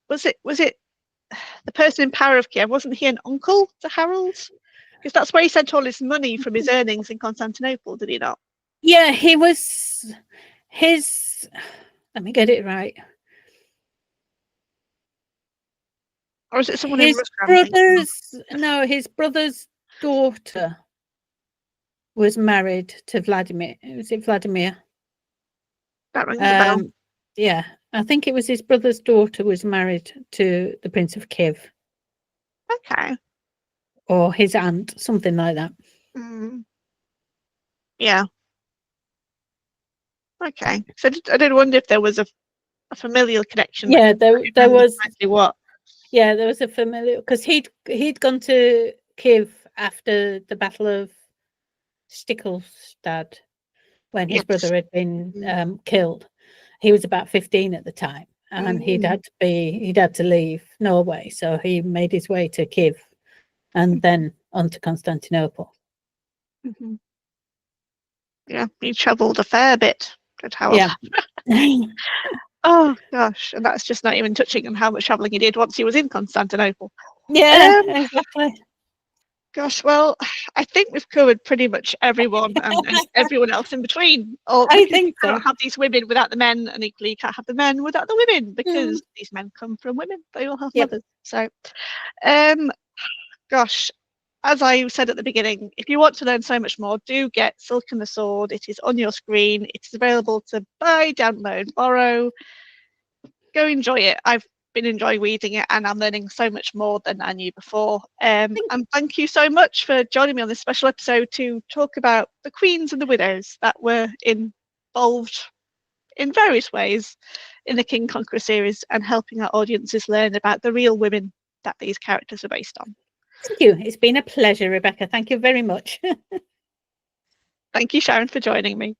Speaker 1: was it the person in power of Kiev, wasn't he an uncle to Harold? Because that's where he sent all his money from his earnings in Constantinople, did he not?
Speaker 2: Yeah, he was let me get it right.
Speaker 1: Or is it someone
Speaker 2: his brother's daughter was married to Vladimir. Was it Vladimir?
Speaker 1: That rings a bell.
Speaker 2: Yeah, I think it was his brother's daughter was married to the Prince of Kiev.
Speaker 1: Okay.
Speaker 2: Or his aunt, something like that.
Speaker 1: Yeah. Okay. So I did wonder if there was a familial connection.
Speaker 2: Yeah, there was.
Speaker 1: What?
Speaker 2: Yeah, there was a familial, because he'd gone to Kiev after the Battle of Stiklestad when his brother had been killed. He was about 15 at the time, and he'd had to leave Norway, so he made his way to Kiev and then on to Constantinople.
Speaker 1: Yeah, he travelled a fair bit.
Speaker 2: Yeah.
Speaker 1: Oh gosh, and that's just not even touching on how much travelling he did once he was in Constantinople.
Speaker 2: Yeah, exactly.
Speaker 1: Gosh, well, I think we've covered pretty much everyone and everyone else in between.
Speaker 2: I think so.
Speaker 1: You can't have these women without the men, and equally you can't have the men without the women, because these men come from women. They all have mothers. So, gosh, as I said at the beginning, if you want to learn so much more, do get Silk and the Sword. It is on your screen. It's available to buy, download, borrow. Go enjoy it. I've been enjoying reading it, and I'm learning so much more than I knew before. And thank you so much for joining me on this special episode to talk about the queens and the widows that were involved in various ways in the King Conqueror series, and helping our audiences learn about the real women that these characters are based on.
Speaker 2: Thank you. It's been a pleasure, Rebecca. Thank you very much.
Speaker 1: Thank you, Sharon, for joining me.